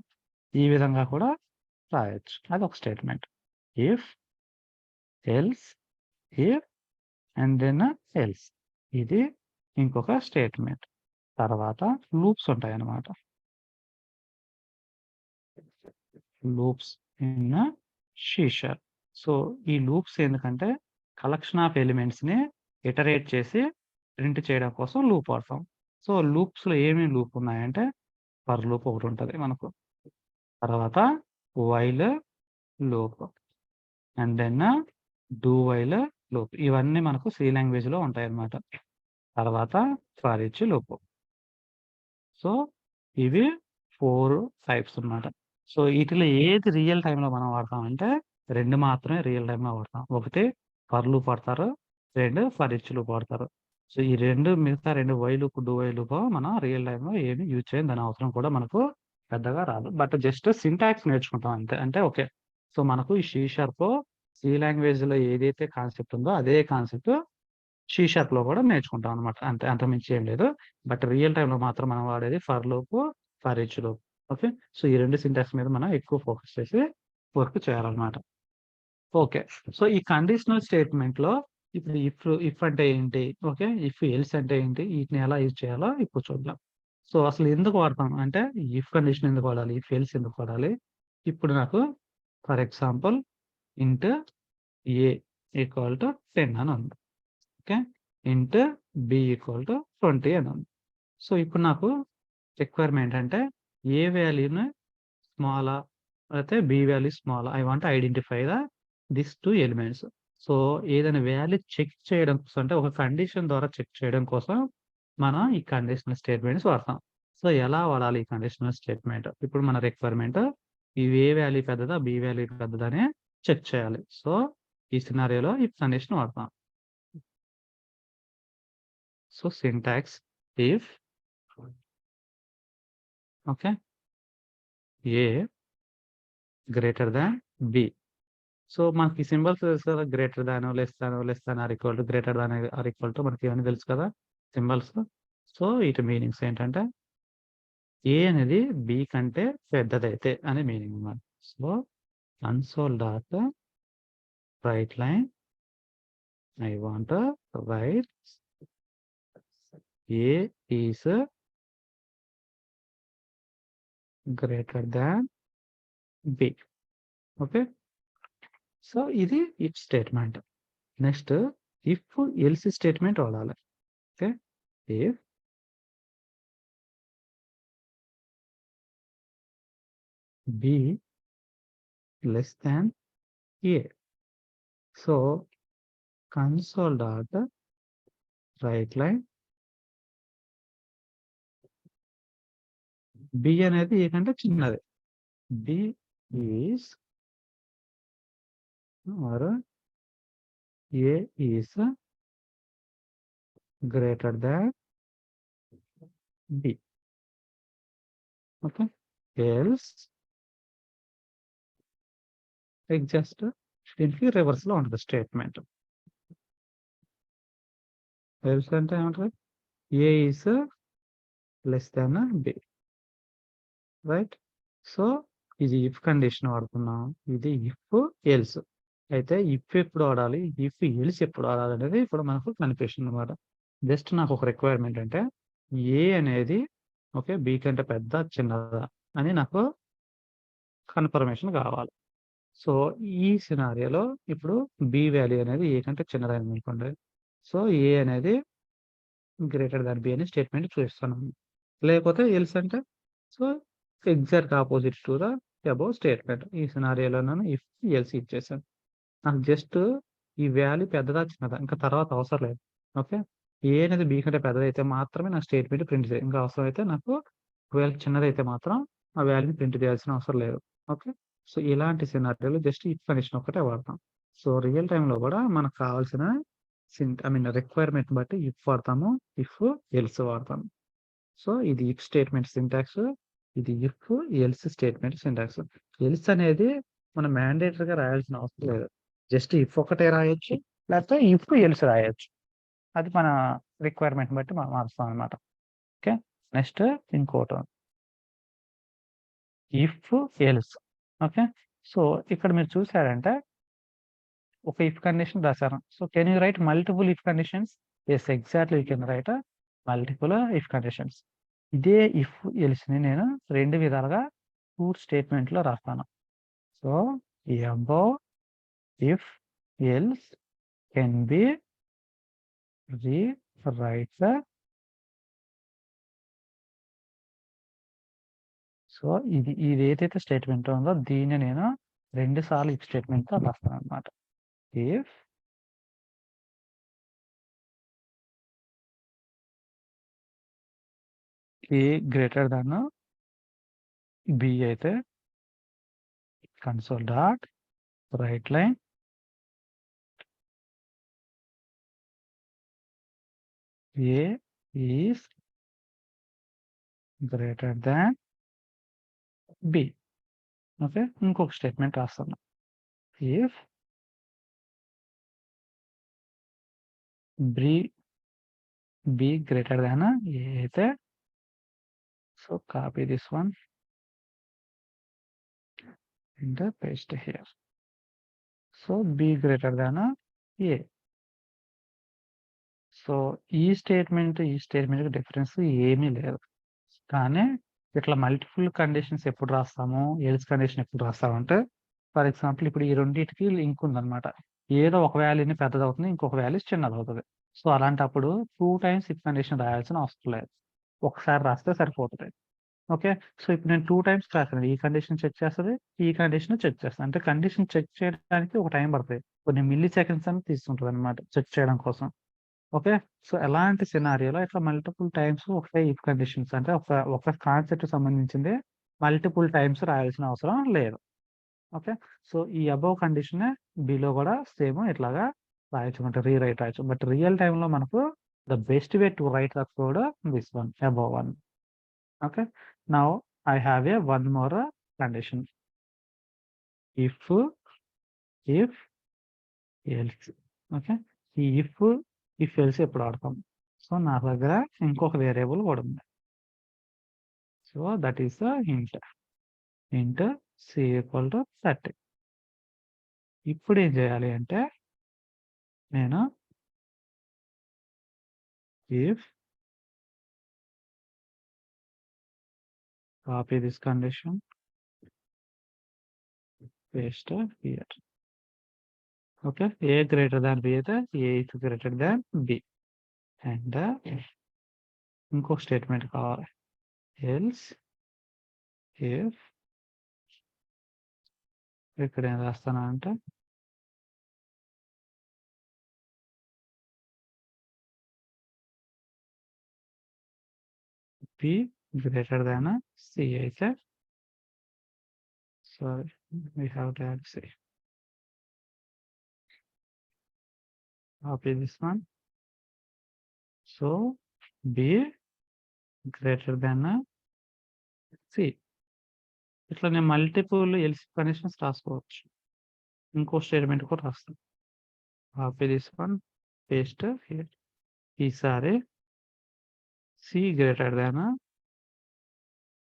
ఈ విధంగా కూడా రాయొచ్చు. అది ఒక statement. If else if and then else ఇది ఇంకొక స్టేట్మెంట్. తర్వాత లూప్స్ ఉంటాయి అన్నమాట. Loops in C#. సో ఈ లూప్స్ ఎందుకంటే కలెక్షన్ ఆఫ్ ఎలిమెంట్స్ ని ఇటరేట్ చేసి ప్రింట్ చేయడం కోసం లూప్ వాడతాం. సో లూప్స్ లో ఏమేమి లూప్ ఉన్నాయంటే ఫర్ లూప్ ఒకటి ఉంటుంది మనకు. తర్వాత while loop and then do while loop ఇవన్నీ మనకు సి లాంగ్వేజ్ లో ఉంటాయి అన్నమాట. తర్వాత ఫర్ ఈచ్ లూప్. సో ఇవి 4 టైప్స్ అన్నమాట. సో వీటిలో ఏది రియల్ టైంలో మనం వాడతాం అంటే 2 మాత్రమే రియల్ టైంలో వాడతాం. ఒకటి ఫర్ లూప్ వాడతారు, 2 ఫర్ ఈచ్ లూప్ వాడతారు. సో ఈ 2 మిగతా 2 while loop, do while loop మనం రియల్ టైంలో ఏమి యూజ్ చేయం. దాని అవసరం కూడా మనకు పెద్దగా రాదు. బట్ జస్ట్ సింటాక్స్ నేర్చుకుంటాం అంతే. అంటే ఓకే. సో మనకు ఈ C# సి లాంగ్వేజ్ లో ఏదైతే కాన్సెప్ట్ ఉందో అదే కాన్సెప్ట్ C# లో కూడా నేర్చుకుంటాం అనమాట. అంతే, అంతకుమించి ఏం లేదు. బట్ రియల్ టైంలో మాత్రం మనం వాడేది for loop, for each loop. Okay. So ఈ 2 సింటాక్స్ మీద మనం ఎక్కువ ఫోకస్ చేసి వర్క్ చేయాలన్నమాట. ఓకే. సో ఈ కండిషనల్ స్టేట్మెంట్ లో ఇప్పుడు ఇఫ్ అంటే ఏంటి? ఓకే. ఇఫ్ ఎల్స్ అంటే ఏంటి? వీటిని ఎలా యూజ్ చేయాలో ఇప్పుడు చూద్దాం. సో అసలు ఎందుకు వాడతాం అంటే ఇఫ్ కండిషన్ ఎందుకు వాడాలి? ఇఫ్ ఎల్స్ ఎందుకు వాడాలి? ఇప్పుడు నాకు ఫర్ ఎగ్జాంపుల్ ఇంట్ ఏ ఈక్వల్ టు 10 అని ఉంది. ఓకే. ఇంట్ బి ఈక్వల్ టు 20 అని ఉంది. సో ఇప్పుడు నాకు రిక్వైర్మెంట్ అంటే ఏ వాల్యూని స్మాలా అయితే B value small. I want identify this 2 elements. So ఏదైనా వాల్యూ చెక్ చేయడం కోసం అంటే ఒక కండిషన్ ద్వారా చెక్ చేయడం కోసం మనం ఈ కండిషనల్ స్టేట్మెంట్స్ వాడతాం. సో ఎలా వాడాలి ఈ కండిషనల్ స్టేట్మెంట్? ఇప్పుడు మన రిక్వైర్మెంట్ ఇవి ఏ వాల్యూ పెద్దదా, బి వాల్యూ పెద్దదా అని చెక్ చేయాలి. సో ఈ సినారియోలో ఈ కండిషన్ వాడతాం. So syntax if okay A greater than B. So మనకి సింబల్స్ తెలుసు కదా, greater than, less than or equal to, greater than or equal to మనకి ఇవన్నీ తెలుసు కదా సింబల్స్. సో వీటి మీనింగ్స్ ఏంటంటే ఏ అనేది బి కంటే పెద్దదైతే అనే మీనింగ్ అన్నమాట. So console dot write line I want write a is greater than B. Okay. So ఇది if statement. Next if else statement వాడాలి. Okay. If b less than a. So console dot write line b అనేది a కంటే చిన్నది. B is or a is greater than B. Okay. Else just దీనికి reverse లో ఉంటుంది statement. Else అంటే ఏమంటారు? A is less than b. Right. So ఇది if condition వాడుతున్నాం. ఇది ఇఫ్ ఎల్స్. అయితే ఇఫ్ ఎప్పుడు వాడాలి, ఇఫ్ ఎల్స్ ఎప్పుడు వాడాలి అనేది ఇప్పుడు మనకు కన్ఫ్యూషన్ అనమాట. జస్ట్ నాకు ఒక రిక్వైర్మెంట్ అంటే ఏ అనేది ఓకే బి కంటే పెద్ద చిన్నదా అని నాకు కన్ఫర్మేషన్ కావాలి. సో ఈ సినారియోలో ఇప్పుడు బి వాల్యూ అనేది ఏ కంటే చిన్నదని అనుకోండి. సో ఏ అనేది గ్రేటర్ దాన్ బి అని స్టేట్మెంట్ చూపిస్తున్నాను. లేకపోతే ఎల్స్ అంటే so exact opposite to the above statement. ఈ సినారియోలో నేను ఇఫ్ ఎల్స్ ఇచ్చేసాను. నాకు జస్ట్ ఈ వాల్యూ పెద్దదా చిన్నదా ఇంకా తర్వాత అవసరం లేదు. ఓకే. ఏ అనేది బి కంటే పెద్దదైతే మాత్రమే నాకు స్టేట్మెంట్ ప్రింట్ చేయాలి. ఇంకా అవసరం అయితే నాకు ఒకవేళ చిన్నదైతే మాత్రం ఆ వాల్యూని ప్రింట్ చేయాల్సిన అవసరం లేదు. ఓకే. సో ఇలాంటి సినారియోలో జస్ట్ ఇఫ్ కండిషన్ ఒకటే వాడతాం. సో రియల్ టైంలో కూడా మనకు కావాల్సిన రిక్వైర్మెంట్ బట్టి ఇఫ్ వాడతాము, ఇఫ్ ఎల్స్ వాడతాము. సో ఇది ఇఫ్ స్టేట్మెంట్ సింటాక్స్, ఇది if else statement syntax. Else అనేది మనం మ్యాండేటరీగా రాయాల్సిన అవసరం లేదు. జస్ట్ ఇఫ్ ఒకటే రాయొచ్చు, లేకపోతే ఇఫ్ ఎల్స్ రాయొచ్చు. అది మన రిక్వైర్మెంట్ బట్టి మనం మారుస్తాం అనమాట. ఓకే. నెక్స్ట్ ఇంకోటి ఇఫ్ ఎల్స్. ఓకే. సో ఇక్కడ మీరు చూసారంటే ఒక ఇఫ్ కండిషన్ రాశాను. So can you write multiple if conditions? Yes, exactly you can write multiple if conditions. ఇదే ఇఫ్ ఎల్స్ని నేను 2 విధాలుగా ట్రూత్ స్టేట్మెంట్లో రాస్తాను. సో ఈ above if else can be rewrite. So ఇది ఏదైతే స్టేట్మెంట్ ఉందో దీన్ని నేను 2 సార్లు ఇఫ్ స్టేట్మెంట్తో రాస్తాను అనమాట. If a greater than B అయితే console dot write line a is greater than B. Okay. ఇంకొక స్టేట్మెంట్ రాస్తాను. If b greater than a అయితే, so copy this one and paste here. So b greater than a. So ఈ statement difference ఏమీ లేదు. కానీ ఇట్లా multiple conditions ఎప్పుడు రాస్తాము, ఎల్స్ కండిషన్ ఎప్పుడు రాస్తామంటే ఫర్ ఎగ్జాంపుల్ ఇప్పుడు ఈ రెండింటికి లింక్ ఉందన్నమాట. ఏదో ఒక వాల్యూని పెద్దదవుతుంది, ఇంకొక వాల్యూ చిన్నదవుతుంది. సో అలాంటప్పుడు 2 టైమ్స్ ఇఫ్ కండిషన్ రాయాల్సిన అవసరం లేదు. ఒకసారి రాస్తే సరిపోతుంది. ఓకే. సో ఇప్పుడు నేను 2 టైమ్స్ రాసాను. ఈ కండిషన్ చెక్ చేస్తుంది, ఈ కండిషన్ చెక్ చేస్తుంది. అంటే కండిషన్ చెక్ చేయడానికి ఒక టైం పడుతుంది. కొన్ని మిల్లీ సెకండ్స్ అని తీసుకుంటుంది అనమాట చెక్ చేయడం కోసం. ఓకే. సో ఎలాంటి సినారియోలో ఇట్లా మల్టిపుల్ టైమ్స్ ఒకటే ఇఫ్ కండిషన్స్ అంటే ఒక కాన్సెప్ట్ సంబంధించింది మల్టిపుల్ టైమ్స్ రాయాల్సిన అవసరం లేదు. ఓకే. సో ఈ అబౌవ్ కండిషన్ బిలో కూడా సేమ్ ఇట్లాగా రాయొచ్చు అంటే రీరైట్ రాయొచ్చు. బట్ రియల్ టైంలో మనకు the best way to right the code this one above one. Okay. Now I have one more condition. If else. Okay. if else ఎప్పుడు వాడతాం? సో నా దగ్గర ఇంకొక వేరియబుల్ కూడా ఉంది. So that is the int c equal to 30. ఇప్పుడు ఏం చేయాలి అంటే నేను if copy this condition, paste here. Okay. A greater than b అయితే a is greater than b. And ఇంకొక స్టేట్మెంట్ కావాలి. else if ఇక్కడ ఏం రాస్తాను అంటే b greater than c అయితే, sorry, we have to add c. Copy this one. So b greater than c. ఇట్లా నేను మల్టిపుల్ ఎల్స్ కండిషన్స్ రాసుకోవచ్చు. ఇంకో స్టేట్మెంట్ కూడా రాస్తాను. Copy this one, paste here. ఈసారి సి గ్రేటర్ దాన్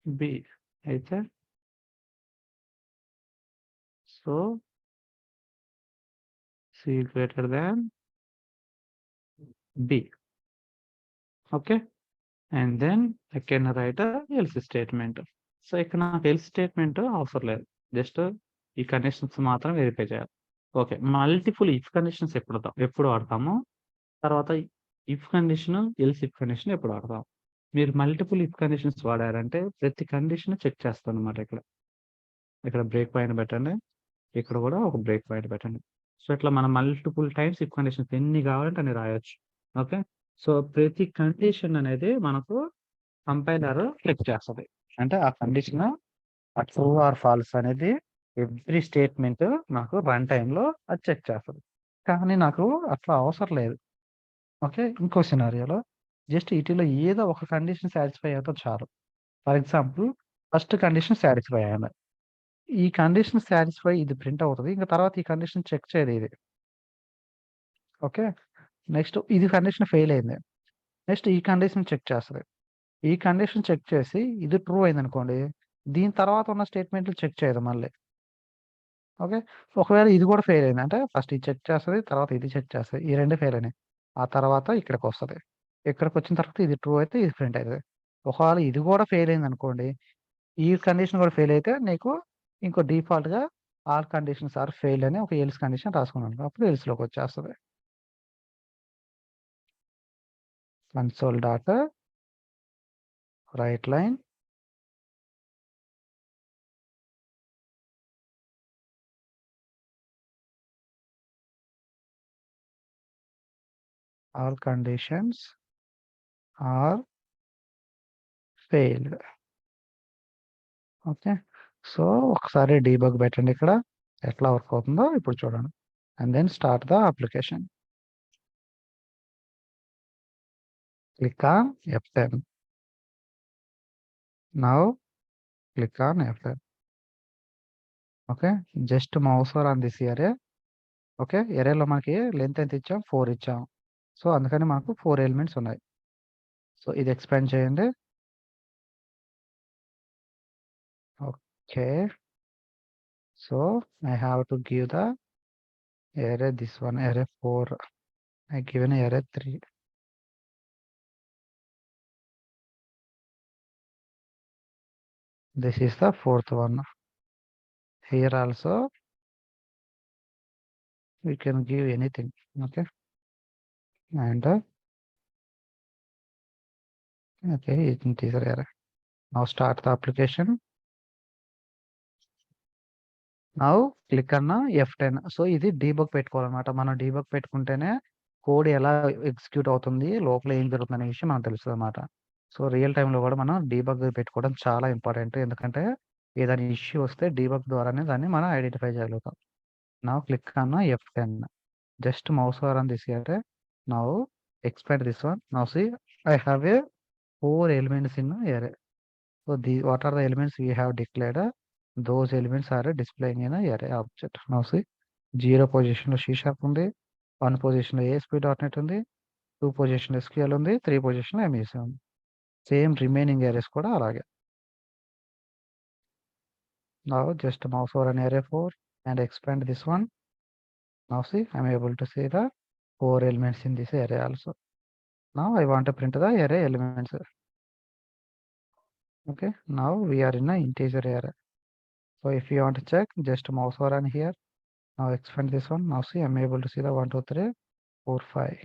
బి అయితే, so C greater than B. Okay. And then I can write else statement. So ఇక్కడ నాకు ఎల్స్ స్టేట్మెంట్ అవసరం లేదు. జస్ట్ ఈ కండిషన్స్ మాత్రం వెరిఫై చేయాలి. ఓకే. మల్టిపుల్ ఇఫ్ కండిషన్స్ ఎప్పుడు వాడతాము, తర్వాత if condition else if condition ఎప్పుడు వాడతాం. మీరు మల్టిపుల్ ఇఫ్ కండిషన్స్ వాడారంటే ప్రతి కండిషన్ చెక్ చేస్తాను అనమాట ఇక్కడ. ఇక్కడ బ్రేక్ పాయింట్ పెట్టండి. ఇక్కడ కూడా ఒక బ్రేక్ పాయింట్ పెట్టండి. సో ఇట్లా మనం మల్టిపుల్ టైమ్స్ ఇఫ్ కండిషన్స్ ఎన్ని కావాలంటే అన్ని రాయొచ్చు. ఓకే. సో ప్రతి కండిషన్ అనేది మనకు కంపైలర్ చెక్ చేస్తుంది. అంటే ఆ కండిషన్ ట్రూ ఆర్ ఫాల్స్ అనేది ఎవ్రీ స్టేట్మెంట్ నాకు రన్ టైంలో అది చెక్ చేస్తుంది. కానీ నాకు అట్లా అవసరం లేదు. ఓకే. ఇంకో సినారియోలో జస్ట్ వీటిలో ఏదో ఒక కండిషన్ సాటిస్ఫై అయితే చాలు. For example first condition satisfy అయింది. ఈ కండిషన్ సాటిస్ఫై ఇది ప్రింట్ అవుతుంది. ఇంకా తర్వాత ఈ కండిషన్ చెక్ చేయదు ఇది. ఓకే. నెక్స్ట్ ఇది కండిషన్ ఫెయిల్ అయింది. నెక్స్ట్ ఈ కండిషన్ చెక్ చేస్తుంది. ఈ కండిషన్ చెక్ చేసి ఇది ట్రూ అయింది అనుకోండి, దీని తర్వాత ఉన్న స్టేట్మెంట్లు చెక్ చేయదు మళ్ళీ. ఓకే. ఒకవేళ ఇది కూడా ఫెయిల్ అయింది అంటే ఫస్ట్ ఇది చెక్ చేస్తుంది, తర్వాత ఇది చెక్ చేస్తుంది. ఈ రెండు ఫెయిల్ అయినాయి. ఆ తర్వాత ఇక్కడికి వస్తుంది. ఇక్కడికి వచ్చిన తర్వాత ఇది ట్రూ అయితే ఇది ప్రింట్ అవుతుంది. ఒకవేళ ఇది కూడా ఫెయిల్ అయింది అనుకోండి, ఈ కండిషన్ కూడా ఫెయిల్ అయితే నీకు ఇంకో డిఫాల్ట్‌గా ఆల్ కండిషన్స్ ఆర్ ఫెయిల్డ్ అని ఒక ఎల్స్ కండిషన్ రాసుకున్నాను. అప్పుడు ఎల్స్‌లోకి వచ్చేస్తది. Console dot write line all conditions are failed. Okay. So ఒకసారి డీబగ్ పెట్టండి ఇక్కడ. ఎట్లా వర్క్ అవుతుందో ఇప్పుడు చూడండి. And then start the application. Click on F10. Now click on F10. Okay. Just mouse over on this array. Okay. అరేలో మనకి length ఎంత ఇచ్చాం? 4 ఇచ్చాం. సో అందుకని మనకు 4 ఎలిమెంట్స్ ఉన్నాయి. సో ఇది ఎక్స్పాండ్ చేయండి. Okay. So I have to give the array this one, array 4. I given array 3. This is the fourth one. Here also we can give anything. Okay. And okay, it is array. Now start the application. Now click on F10. So ఇది debug పెట్టుకోవాలన్నమాట. మనం debug పెట్టుకుంటేనే code ఎలా execute అవుతుంది, లోపల ఏం జరుగుతుంది అనే విషయం మనకు తెలుస్తుంది అన్నమాట. సో రియల్ టైంలో కూడా మనం డీబగ్ పెట్టుకోవడం చాలా ఇంపార్టెంట్. ఎందుకంటే ఏదైనా ఇష్యూ వస్తే డీబగ్ ద్వారానే దాన్ని మనం ఐడెంటిఫై చేయగలుగుతాం. Now click on F10. Just mouse over on this array. Now expand this one. Now see, I have a 4 elements in array. So what are the elements we have declared? Those elements are displaying in a array object. Now see, 0 position లో C# ఉంది, 1 position లో ASP.NET ఉంది, 2 position లో SQL ఉంది, 3 position లో MEC ఉంది. Same remaining areas కూడా అలాగే. Now just mouse over an array 4 and expand this one. Now see, I am able to see the 4 elements in this array also. Now I want to print the array elements. Okay, now we are in an integer array. So if you want to check, just mouse over on here. Now expand this one. Now see, I'm able to see the 1, 2, 3, 4, 5.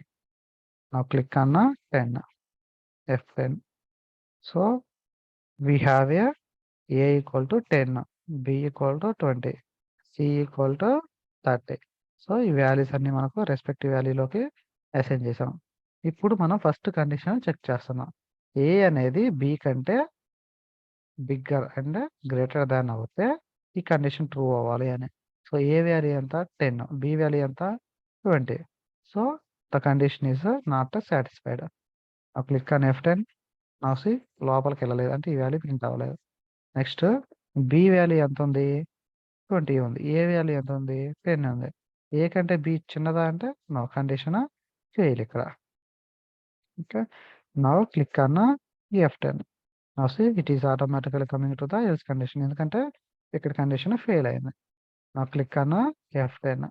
Now click on 10, F10. So we have a equal to 10, B equal to 20, C equal to 30. So ఈ values అన్ని మనకు respective వాల్యూలోకి assign చేసాం. ఇప్పుడు మనం first condition check చేస్తున్నాం. ఏ అనేది B కంటే bigger and greater than అవుతే ఈ కండిషన్ ట్రూ అవ్వాలి అని. సో ఏ వాల్యూ ఎంత? 10, బి వాల్యూ ఎంత? 20. So the condition is not satisfied. Click on F10. నా సి లోపలికి వెళ్ళలేదు అంటే ఈ వాల్యూ ప్రింట్ అవ్వలేదు. నెక్స్ట్ బి వాల్యూ ఎంత ఉంది? 20 ఉంది. ఏ వాల్యూ ఎంత ఉంది? 10 ఉంది. ఏ కంటే బి చిన్నదా అంటే నో, కండిషన్ ఫెయిల్ ఇక్కడ. Okay. Now click on F10. Now see it is automatically coming to the else condition. ఎందుకంటే ఇక్కడ కండిషన్ ఫెయిల్ అయింది. Now click on F10.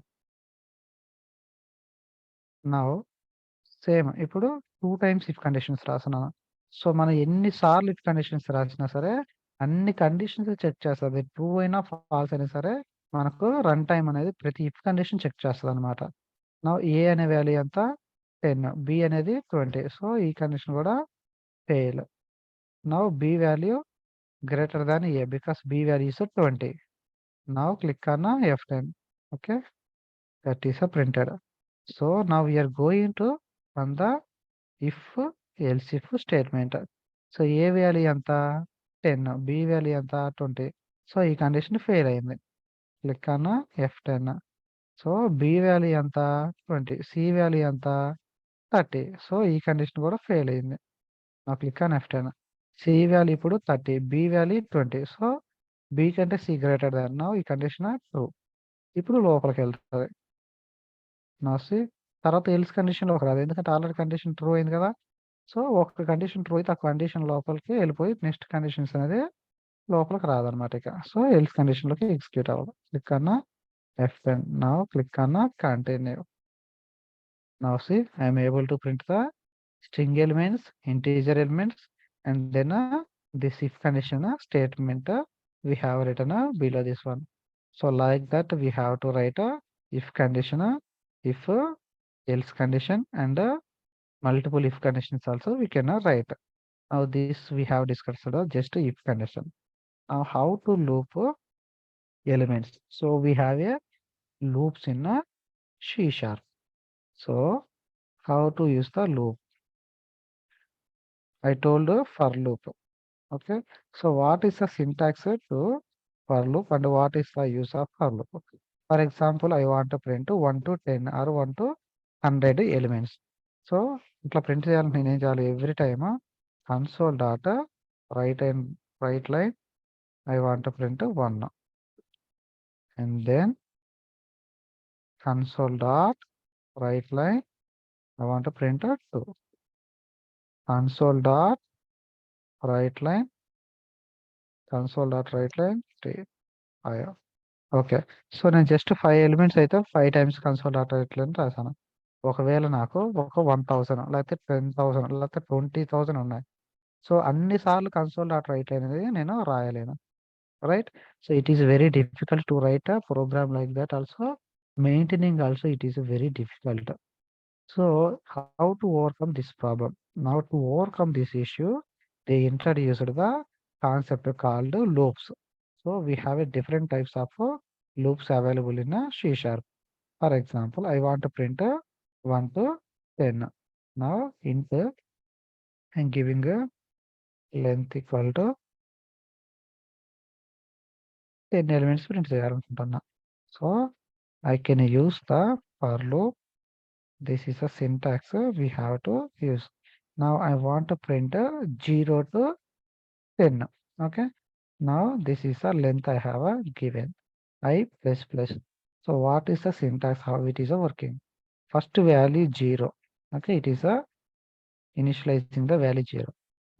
Now same ఇప్పుడు 2 టైమ్స్ ఇఫ్ కండిషన్స్ రాస్తున్నాను. సో మనం ఎన్నిసార్లు ఇఫ్ కండిషన్స్ రాసినా సరే అన్ని కండిషన్స్ చెక్ చేస్తుంది. ట్రూ అయినా ఫాల్స్ అయినా సరే మనకు రన్ టైం అనేది ప్రతి ఇఫ్ కండిషన్ చెక్ చేస్తుంది అనమాట. నా ఏ అనే వాల్యూ ఎంత? 10, బి అనేది 20. సో ఈ కండిషన్ కూడా fail. Now b value greater than a because b value is 20. Now click on F10. Okay, that is printed. So now we are going to run the if else if statement. So A value anta 10, B value anta 20. So ఈ condition fail అయింది. Click అన్న F10. So B value anta 20, C value anta 30. So ఈ condition కూడా fail అయింది. నా click on F10. C value ఇప్పుడు 30, B value 20. So B కంటే C greater than. నా ఈ కండిషన్ ట్రూ. ఇప్పుడు లోపలికి వెళ్తుంది. నా సి తర్వాత ఎల్స్ కండిషన్లోకి రాదు, ఎందుకంటే ఆల్రెడీ కండిషన్ ట్రూ అయింది కదా. సో ఒక కండిషన్ ట్రూ అయితే ఆ కండిషన్ లోపలికి వెళ్ళిపోయి నెక్స్ట్ కండిషన్స్ అనేది లోపలికి రాదనమాట ఇక. సో ఎల్స్ కండిషన్లోకి ఎగ్జిక్యూట్ అవ్వాలి. క్లిక్ అన్న F10. నౌ క్లిక్ అన్న continue. Now see I'm able to print the string elements, integer elements, and then this if condition statement we have written below this one. So like that we have to write if condition, if else condition, and multiple if conditions also we can write. Now this we have discussed just if condition. Now how to loop elements? So we have a loops in C#. So how to use the loop? I told for loop. Okay. So what is the syntax to for loop and what is the use of for loop? For example, I want to print 1 to 10 or 1 to 100 elements. So ఇట్లా print చేయాలంటే నేనేం చేయాలి? Every time console dot write line I want to print 1, and then console dot right line I want to print 2, console dot right line 3. Okay. So నేను just 5 elements అయితే 5 times console dot write line రాసాను. ఒకవేళ నాకు ఒక 1000 లేకపోతే 10,000 లేకపోతే 20,000 ఉన్నాయి. So అన్ని సార్లు కన్సోల్ డాట్ రైట్ లైన్ అనేది నేను రాయలేను. Right. So it is very difficult to write a program like that. Also maintaining also it is very difficult. So how to overcome this problem? Now to overcome this issue, they introduced the concept called loops. So we have a different types of loops available in C#. For example, I want to print 1 to 10. Now int I'm giving a length equal to 10 elements print చేయాలనుకుంటున్నా. So I can use the for loop. This is a syntax we have to use. Now I want to print 0 to 10. Okay. Now this is the length I have given I plus plus. So what is the syntax? How it is working? First value 0. Okay. It is initializing the value 0.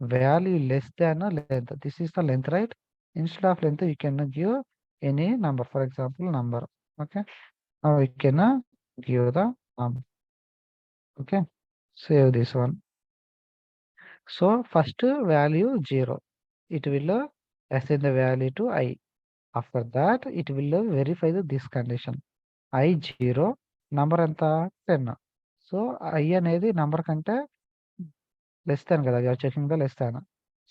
Value less than a length. This is the length, right? Instead of length, you can give any number. For example, number. Okay. Now we can give the number. Okay, save this one. So first value 0, it will assign the value to I. After that it will verify this condition I 0, number anta 10. So I అనేది number కంటే less than కదా, you are checking the less than.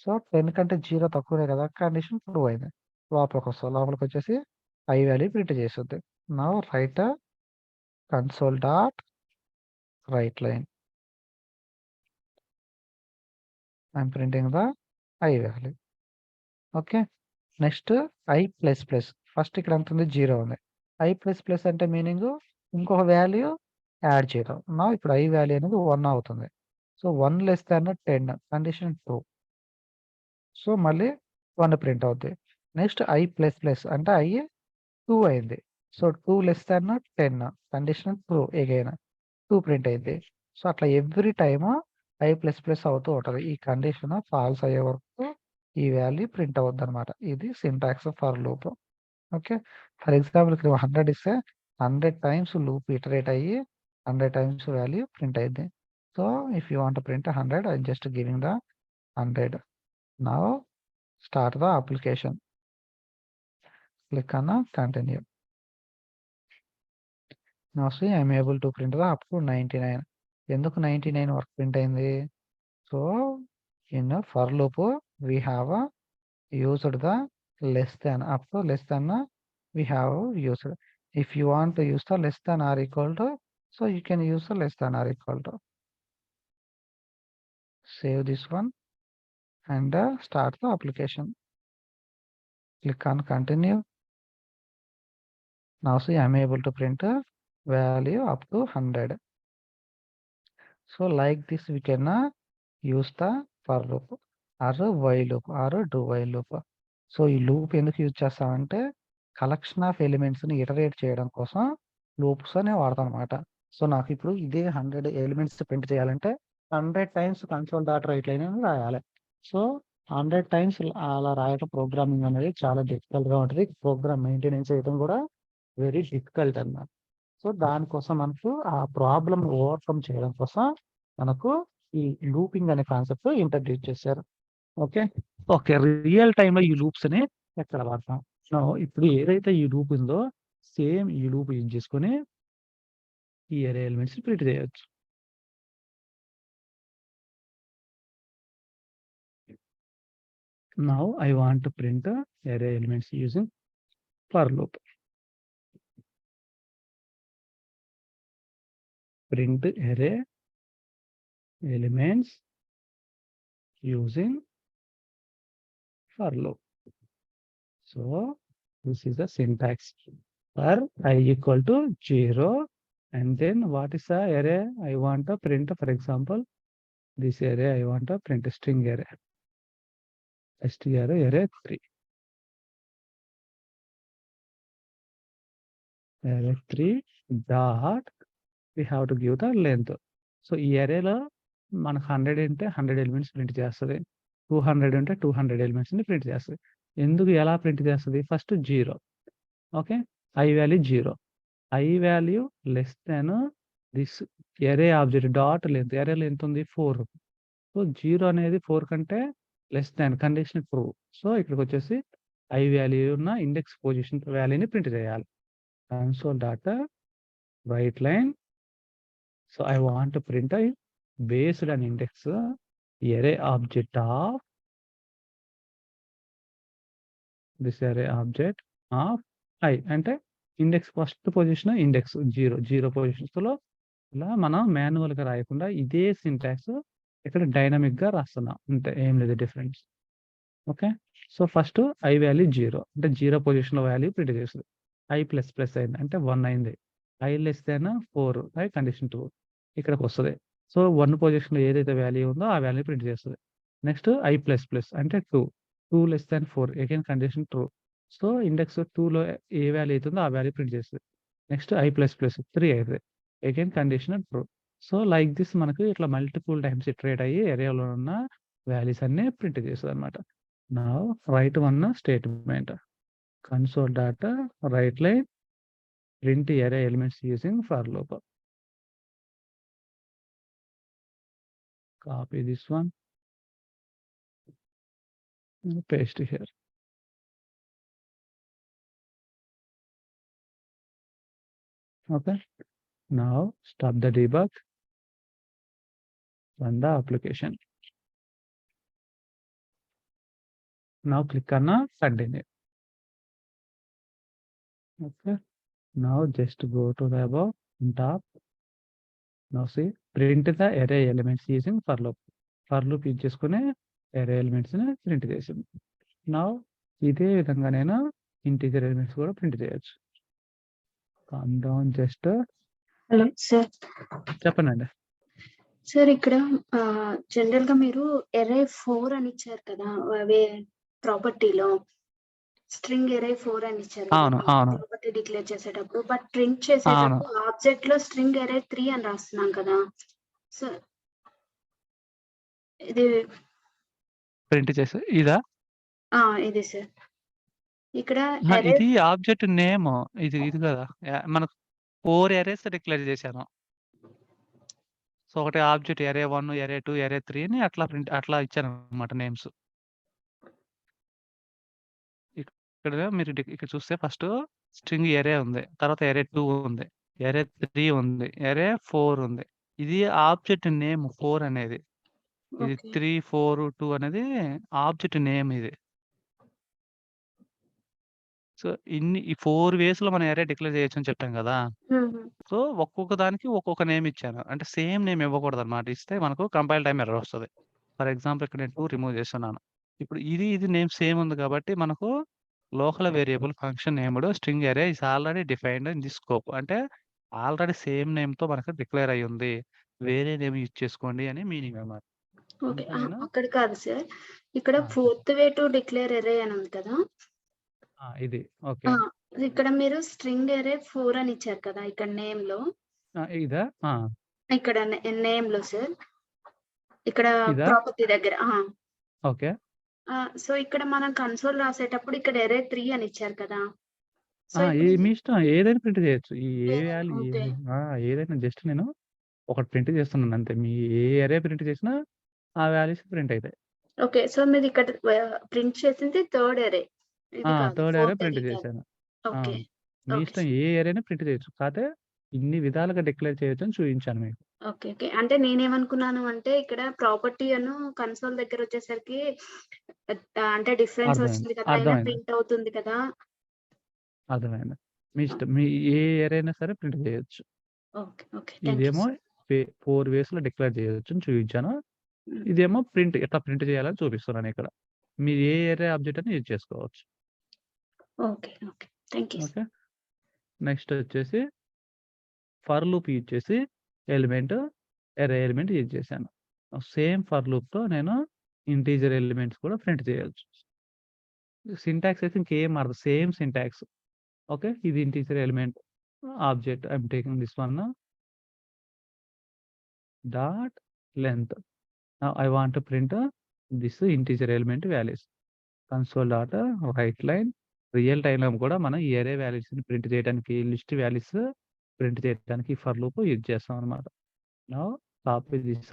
So 10 కంటే 0 తక్కువనే కదా, condition true అయింది. లోపలికి వచ్చేసి I value print చేస్తుంది. Now right console dot write line I'm printing the I value. Okay. Next I plus plus. First ఇక్కడ ఎంత ఉంది? 0 ఉంది. I plus plus అంటే మీనింగ్ ఇంకొక వాల్యూ యాడ్ చేయడం. నా ఇప్పుడు I వాల్యూ అనేది 1 అవుతుంది. So 1 less than 10 condition true. So మళ్ళీ 1 ప్రింట్ అవుతుంది. నెక్స్ట్ I ప్లస్ ప్లస్ అంటే I 2 అయింది. So 2 less than 10 condition true, again 2 print అయింది. సో అట్లా every time I plus plus అవుతూ ఉంటుంది. ఈ కండిషన్ ఫాల్స్ అయ్యే వరకు ఈ వాల్యూ ప్రింట్ అవుద్ది అనమాట. ఇది syntax for loop. Okay. For example ఇక్కడ 100 ఇస్తే 100 టైమ్స్ లూప్ ఇటరేట్ అయ్యి 100 టైమ్స్ వాల్యూ ప్రింట్ అయింది. So if you want print 100, I just giving the 100. Now start the application. Click on continue. Now see I'm able to print the up to 99. ఎందుకు 99 వరకు print అయింది? So in for loop we have used the less than, up to less than we have used. If you want to use the less than or equal to, so you can use the less than or equal to. Save this one and start the application. Click on continue. Now see, I'm able to print a value up to 100. So like this, we can use the for loop or while loop or do while loop. So ఈ loop ఎందుకు use చేస్తామంటే collection of elements ని iterate చేయడం కోసం loops అనే వాడతాం అనమాట. So నాకు ఇప్పుడు ఇదే 100 ఎలిమెంట్స్ ప్రింట్ చేయాలంటే 100 times console dot write line అని రాయాలి. సో 100 టైమ్స్ అలా రాయటం ప్రోగ్రామింగ్ అనేది చాలా డిఫికల్ట్ గా ఉంటుంది. ప్రోగ్రామ్ మెయింటెనెన్స్ చేయడం కూడా వెరీ డిఫికల్ట్ అన్నమాట. సో దానికోసం మనకు ఆ ప్రాబ్లం ఓవర్కమ్ చేయడం కోసం మనకు ఈ లూపింగ్ అనే కాన్సెప్ట్ ఇంట్రడ్యూస్ చేశారు. ఓకే ఓకే రియల్ టైమ్ లో ఈ లూప్స్ ని ఎక్కడ వాడతాం? సో ఇప్పుడు ఏదైతే ఈ లూప్ ఉందో సేమ్ ఈ లూప్ యూజ్ చేసుకుని ఈ అరే ఎలిమెంట్స్ ప్రింట్ చేయొచ్చు. Now I want to print array elements using for loop. Print array elements using for loop. So this is the syntax. For I equal to 0, and then what is the array I want to print? For example, this array I want to print a string array. String array 3. Array 3 dot we have to give the length. So ఈ అరేలో మనకు 100 అంటే 100 elements print చేస్తుంది, 200 అంటే 200 elements ని print చేస్తుంది. ఎందుకు ఎలా print చేస్తుంది? First 0. Okay I value 0, I value less than this అరే ఆబ్జెక్ట్ డాట్ లెంత్. అరే లెంత్ ఉంది 4. సో 0 అనేది 4 కంటే less than condition true. So ఇక్కడికి వచ్చేసి ఐ వాల్యూ ఉన్న ఇండెక్స్ పొజిషన్ వాల్యూని ప్రింట్ చేయాలి. Console dot write line. So I want to print a based on index array object of this array object of I అంటే index first position index 0 positions లో ఇలా మనం manual గా రాయకుండా ఇదే సింటాక్స్ ఇక్కడ డైనమిక్ గా రాస్తున్నాం అంతే, ఏం లేదు difference. Okay so first I value 0 అంటే 0 పొజిషన్ లో వాల్యూ ప్రింట్ చేస్తుంది. ఐ ప్లస్ ప్లస్ అయింది అంటే 1 అయింది. I less than 4 I condition 2 ఇక్కడికి వస్తుంది. సో 1 పొజిషన్ లో ఏదైతే వాల్యూ ఉందో ఆ వాల్యూ ప్రింట్ చేస్తుంది. నెక్స్ట్ ఐ ప్లస్ ప్లస్ అంటే 2 less than 4 again condition true. So index 2 లో ఏ వాల్యూ అవుతుందో ఆ వాల్యూ ప్రింట్ చేస్తుంది. నెక్స్ట్ ఐ ప్లస్ ప్లస్ 3 అవుతుంది, again condition true. So like this మనకు ఇట్లా మల్టిపుల్ టైమ్స్ ఇటరేట్ అయ్యి ఏరియాలో ఉన్న వాల్యూస్ అన్ని ప్రింట్ చేస్తుంది అనమాట. నా right one statement console data right line print array elements using for loop. Copy this one and paste here. Okay. Now stop the debug. Run the application. Now click on continue. Okay. Now just go to the above on top. Now see print the array elements using for loop. For loop use చేసుకునే array elements ని print చేసింది. Now ఇదే విధంగా నేను integer elements కూడా print చేయొచ్చు. Calm down just hello sir. చెప్పండి. Sir ఇక్కడ జనరల్ గా మీరు ఎరే 4 అని ఇచ్చారు కదా, అవే ప్రాపర్టీలో స్ట్రింగ్ ఎరే 4 అని ఇచ్చారు అవును అవును ప్రాపర్టీ డిక్లేర్ చేసేటప్పుడు. బట్ ప్రింట్ చేసేటప్పుడు ఆబ్జెక్ట్ లో స్ట్రింగ్ ఎరే 3 అని రాస్తున్నాం కదా. సో ఇది ప్రింట్ చేసి ఇదా ఇది సార్ ఇక్కడ ఇది ఆబ్జెక్ట్ నేమ్ ఇది కదా మనకు 4 అరేస్ డిక్లేర్ చేశాను. సో ఒకటి ఆబ్జెక్ట్ array 1, array 2, array 3 అని అట్లా ఇచ్చాను అనమాట నేమ్స్. ఇక్కడ మీరు ఇక్కడ చూస్తే ఫస్ట్ స్ట్రింగ్ array ఉంది, తర్వాత array 2 ఉంది, array 3 ఉంది, array 4 ఉంది. ఇది ఆబ్జెక్ట్ నేమ్ 4 అనేది. ఇది 3, 4, 2 అనేది ఆబ్జెక్ట్ నేమ్ ఇది. సో, ఈ 4 వేస్‌లో మనం అర్రే డిక్లేర్ చేయొచ్చని చెప్పాం గదా! సో, ఒక్కొక్క దానికి ఒక్కొక్క నేమ్ ఇచ్చాను. అంటే సేమ్ నేమ్ ఇవ్వకూడదనమాట. ఇస్తే మనకు కంపైల్ టైమ్ ఎర్రర్ వస్తది. ఫర్ ఎగ్జాంపుల్ ఇక్కడ నేను 2 రిమూవ్ చేస్తున్నాను. ఇప్పుడు ఇది నేమ్ సేమ్ ఉంది కాబట్టి మనకు local variable function named string array is already defined in this scope. అంటే ఆల్రెడీ సేమ్ నేమ్‌తో మనకు డిక్లేర్ అయ్యుంది. వేరే నేమ్ యూజ్ చేసుకోండి అని మీనింగ్ అన్నమాట. ఓకే. ఇంకా నేను అక్కడ కాదు సార్. ఇక్కడ చెప్పండి. Fourth way to declare array అని ఉంది కదా! ఇది. ఓకే. ఇక్కడ మీరు స్ట్రింగ్ అర్రే 4 అని ఇచ్చారు కదా! ఇక్కడ నేమ్‌లో. ఇదా? ఇక్కడ నేమ్‌లో సార్. ఇక్కడ ఇదా? ప్రాపర్టీ దగ్గర. ఓకే. సో, ఇక్కడ మనం కన్సోల్ రాసేటప్పుడు ఇక్కడ అర్రే 3 అని ఇచ్చారు కదా! సో, మీ ఇష్టం ఏదైనా ప్రింట్ చేయొచ్చు. ఏ ఏదైనా వాల్యూ ఓకే. ఏదైనా జస్ట్ నేను ఒకటి ప్రింట్ చేస్తున్నాను అంతే. మీ ఏ అర్రే ప్రింట్ చేసినా ఆ వాల్యూస్ ప్రింట్ అయితాయి. ఓకే. సో, మీది ఇక్కడ ప్రింట్ చేసింది థర్డ్ అర్రే. ఇది కాదు. Third array fourth print array కాదు. చేశాను. ఆ! ఓకే. మీ ఓకే ఇష్టం సార్. ఏ అర్రేనా ప్రింట్ చేయొచ్చు. కాతే ఇన్ని విధాలుగా డిక్లేర్ చేయొచ్చని చూయించాను మీకు. ఓకే. ఓకే. అంటే నేనేమనుకున్నాను అంటే ఇక్కడ ప్రాపర్టీ కన్సోల్ దగ్గరొచ్చేసరికి అంటే డిఫరెన్స్ అర్థమైంది. వస్తుంది కదా! అయినా అర్థమైంది. ప్రింట్ అవుతుంది కదా! అర్థమైంది. మీ ఇష్టం. మీ ఏ అర్రే అయినా సరే ప్రింట్ చేయొచ్చు. ఓకే. ఓకే. థాంక్ యూ ఇదేమో సార్. 4 వేస్‌లో డిక్లేర్ చేయొచ్చని చూయించాను. హ్మ్. ఇదేమో ఎట్లా ప్రింట్ చేయాలని చూపిస్తున్నాను ఇక్కడ. మీరు ఏ అర్రే ఆబ్జెక్ట్ అని యూజ్ చేసుకోవచ్చు. Okay. Okay. Thank you sir. Okay. Next వచ్చేసి ఫర్ లూప్ యూజ్ చేసి అర్రే ఎలిమెంట్ యూజ్ చేశాను. సేమ్ ఫర్ లూప్‌తో నేను ఇంటీజర్ ఎలిమెంట్స్ కూడా ప్రింట్ చేయొచ్చు. సింటాక్స్ అయితే ఇంకేం మారదు. Same syntax. ఓకే. ఇది integer element object. I am taking this one dot length. Now I want to print this integer element values. Console dot write line real టైమ్‌లో కూడా మనం ఈ అర్రే వాల్యూస్‌ని ప్రింట్ చేయడానికి లిస్ట్ వాల్యూస్ ప్రింట్ చేయడానికి for loop use చేస్తాం అన్నమాట. Now copy this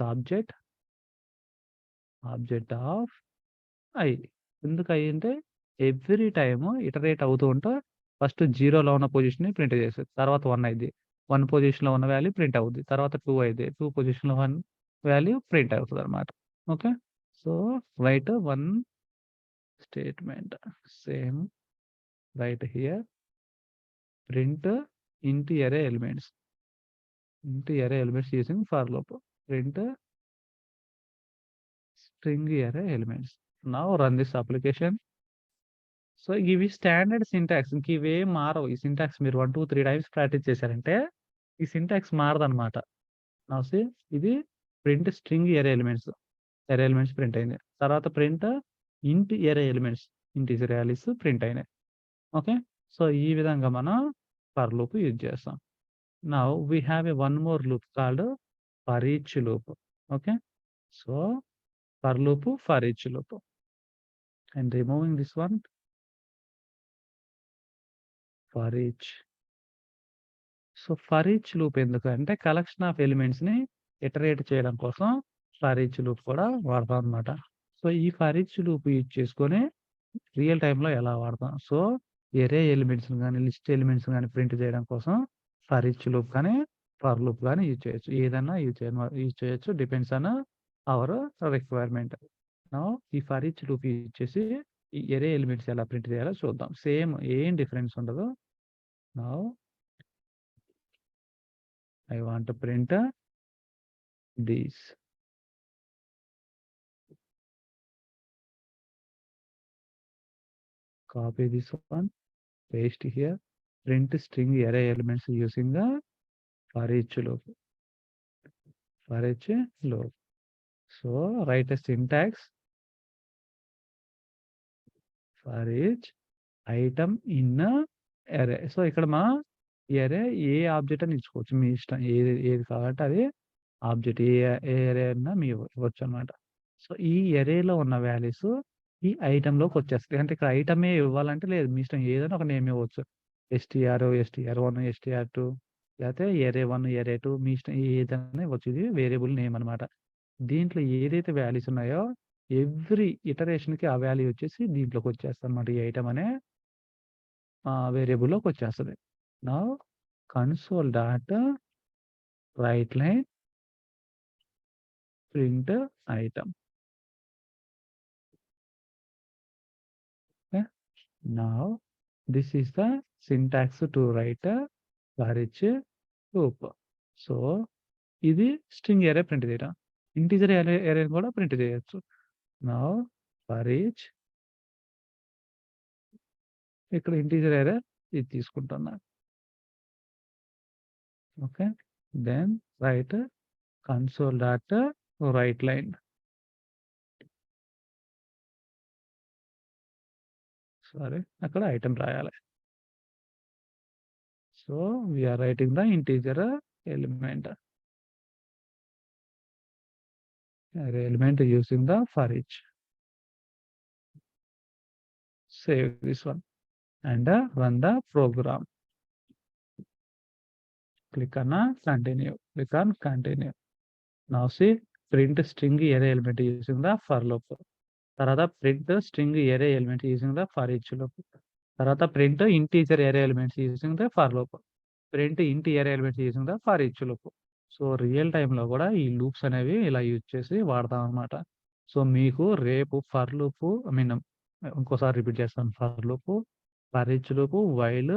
object of I. ఎందుకు ఐ అంటే ఎవ్రీ టైమ్ ఇటరేట్ అవుతూ ఉంటే ఫస్ట్ 0లో ఉన్న పొజిషన్‌ని ప్రింట్ చేస్తది. తర్వాత 1 అయిద్ది. 1 పొజిషన్‌లో ఉన్న వాల్యూ ప్రింట్ అవుద్ది. తర్వాత 2 అయిద్ది. 2 పొజిషన్‌లో 1 వాల్యూ ప్రింట్ అవుతదన్నమాట. Okay. So, write 1 statement same write here print int array elements. Int array elements using for loop. Print string array elements. Now run this application. So, ఇవి స్టాండర్డ్ సింటాక్స్. ఇంక ఇవేం మారవు. ఈ సింటాక్స్ మీరు 1, 2, 3 times practice చేశారంటే ఈ syntax మారదనమాట. Now see ఇది print string array elements. Array elements print అయింది. తర్వాత print int array elements. Integer values print అయినాయి. ఓకే. సో, ఈ విధంగా మనం ఫర్ లూప్ యూజ్ చేస్తాం. Now we have one more loop called for each loop. Okay. So, for each loop. And removing this one for each. So, for each loop ఎందుకంటే collection of ఎలిమెంట్స్‌ని iterate చేయడం కోసం for each loop కూడా వాడతాం అన్నమాట. So, ఈ for each loop use చేసుకొని real టైమ్‌లో ఎలా వాడతాం. సో, అర్రే ఎలిమెంట్స్‌ని గాని, లిస్ట్ ఎలిమెంట్స్‌ని గాని ప్రింట్ చేయడం కోసం ఫర్ ఈచ్ లూప్ గాని, ఫర్ లూప్ గాని యూజ్ చేయొచ్చు. ఏదన్నా యూజ్ చేయొచ్చు. Depends on hour requirement. Now ఈ ఫర్ ఈచ్ లూప్ యూజ్ చేసి ఈ అర్రే ఎలిమెంట్స్ ఎలా ప్రింట్ చేయాలో చూద్దాం. సేమ్ ఏం డిఫరెన్స్ ఉండదు. Now I want to print these. Copy this one, paste here, print string array elements using the for each loop. So, write a syntax for each item in a array. So, ఇక్కడ మనం ఈ array ఏ object అని ఇచ్చుకోవచ్చు. మీ ఇష్టం. ఏది కావాలంటే అది object ఏ array అన్నా మీరు ఇవ్వచ్చనమాట. సో, ఈ అర్రేలో ఉన్న వాల్యూస్ ఈ ఐటెమ్‌లోకి వచ్చేస్తాయి. అంటే ఇక్కడ ఐటమే ఇవ్వాలంటే లేదు. మీ ఇష్టం ఏదైనా ఒక నేమ్ ఇవ్వచ్చు. str1, str2 లేతే array1, array2 మీ ఇష్టం ఏదైనా ఇవ్వచ్చు. ఇది వేరియబుల్ నేమ్ అనమాట. దీంట్లో ఏదైతే వాల్యూస్ ఉన్నాయో ఎవ్రీ ఇటరేషన్‌కి ఆ వాల్యూ వచ్చేసి దీంట్లోకి వచ్చేస్తదనమాట. ఈ ఐటెమ్ అనే వేరియబుల్‌లోకి వచ్చేస్తది. Now console dot write line print item. Okay. Now this is the syntax to write a for each loop. So ఇది స్ట్రింగ్ అరే ప్రింట్ చేయడం, ఇంటిజర్ అరే కూడా ప్రింట్ చేయొచ్చు. నౌ ఫర్ ఈచ్, ఇక్కడ ఇంటిజర్ అరే ఇది తీసుకుంటున్నా. Okay, then write console dot write line. Sorry, అక్కడ item రాయాలి. So we are writing the integer element, element using the for each. Save this one and run the program. Click on continue. Click on continue. Now see, print string array element using the for loop. తర్వాత print string array element using the for each loop. తర్వాత print integer array elements using the for loop. Print int array elements using the for each loop. So real టైంలో కూడా ఈ loops అనేవి ఇలా use చేసి వాడతాం అనమాట. సో మీకు రేపు ఫర్ లూపు, ఇంకోసారి రిపీట్ చేస్తాను, for loop, for each loop, while,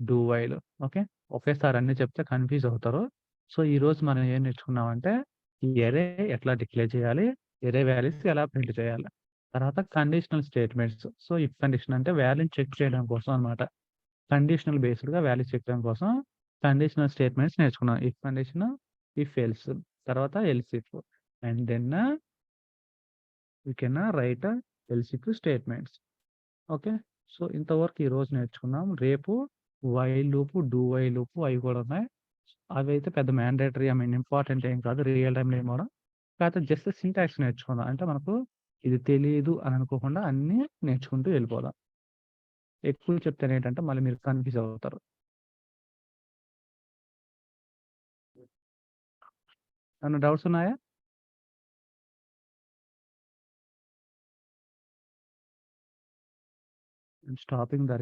do while. Okay, ఒకేసారి అన్ని చెప్తే కన్ఫ్యూజ్ అవుతారు. సో ఈ రోజు మనం ఏం నేర్చుకున్నామంటే ఈ ఎరే ఎట్లా డిక్లేర్ చేయాలి, ఎరే వాల్యూస్ ఎలా ప్రింట్ చేయాలి, తర్వాత conditional statements. So if condition అంటే వాల్యూని చెక్ చేయడం కోసం అనమాట. కండిషనల్ బేస్డ్ గా వాల్యూ చెక్ చేయడం కోసం కండిషనల్ స్టేట్మెంట్స్ నేర్చుకున్నాం. ఇఫ్ కండిషన్, ఇఫ్ ఎల్స్, తర్వాత else if, and then we can write else if statements. Okay, so ఇంతవరకు ఈ రోజు నేర్చుకున్నాం. రేపు while loop, do while loop అవి కూడా ఉన్నాయి. అవి అయితే పెద్ద మ్యాండేటరీ, ఇంపార్టెంట్ ఏం కాదు, రియల్ టైంలో ఏం కూడా కాకపోతే జస్ట్ సింటాక్స్ నేర్చుకుందాం. అంటే మనకు ఇది తెలియదు అని అనుకోకుండా అన్ని నేర్చుకుంటూ వెళ్ళిపోదాం. ఎక్కువ చెప్తే ఏంటంటే మళ్ళీ మీరు కన్ఫ్యూజ్ అవుతారు. ఏమైనా డౌట్స్ ఉన్నాయా? I'm stopping the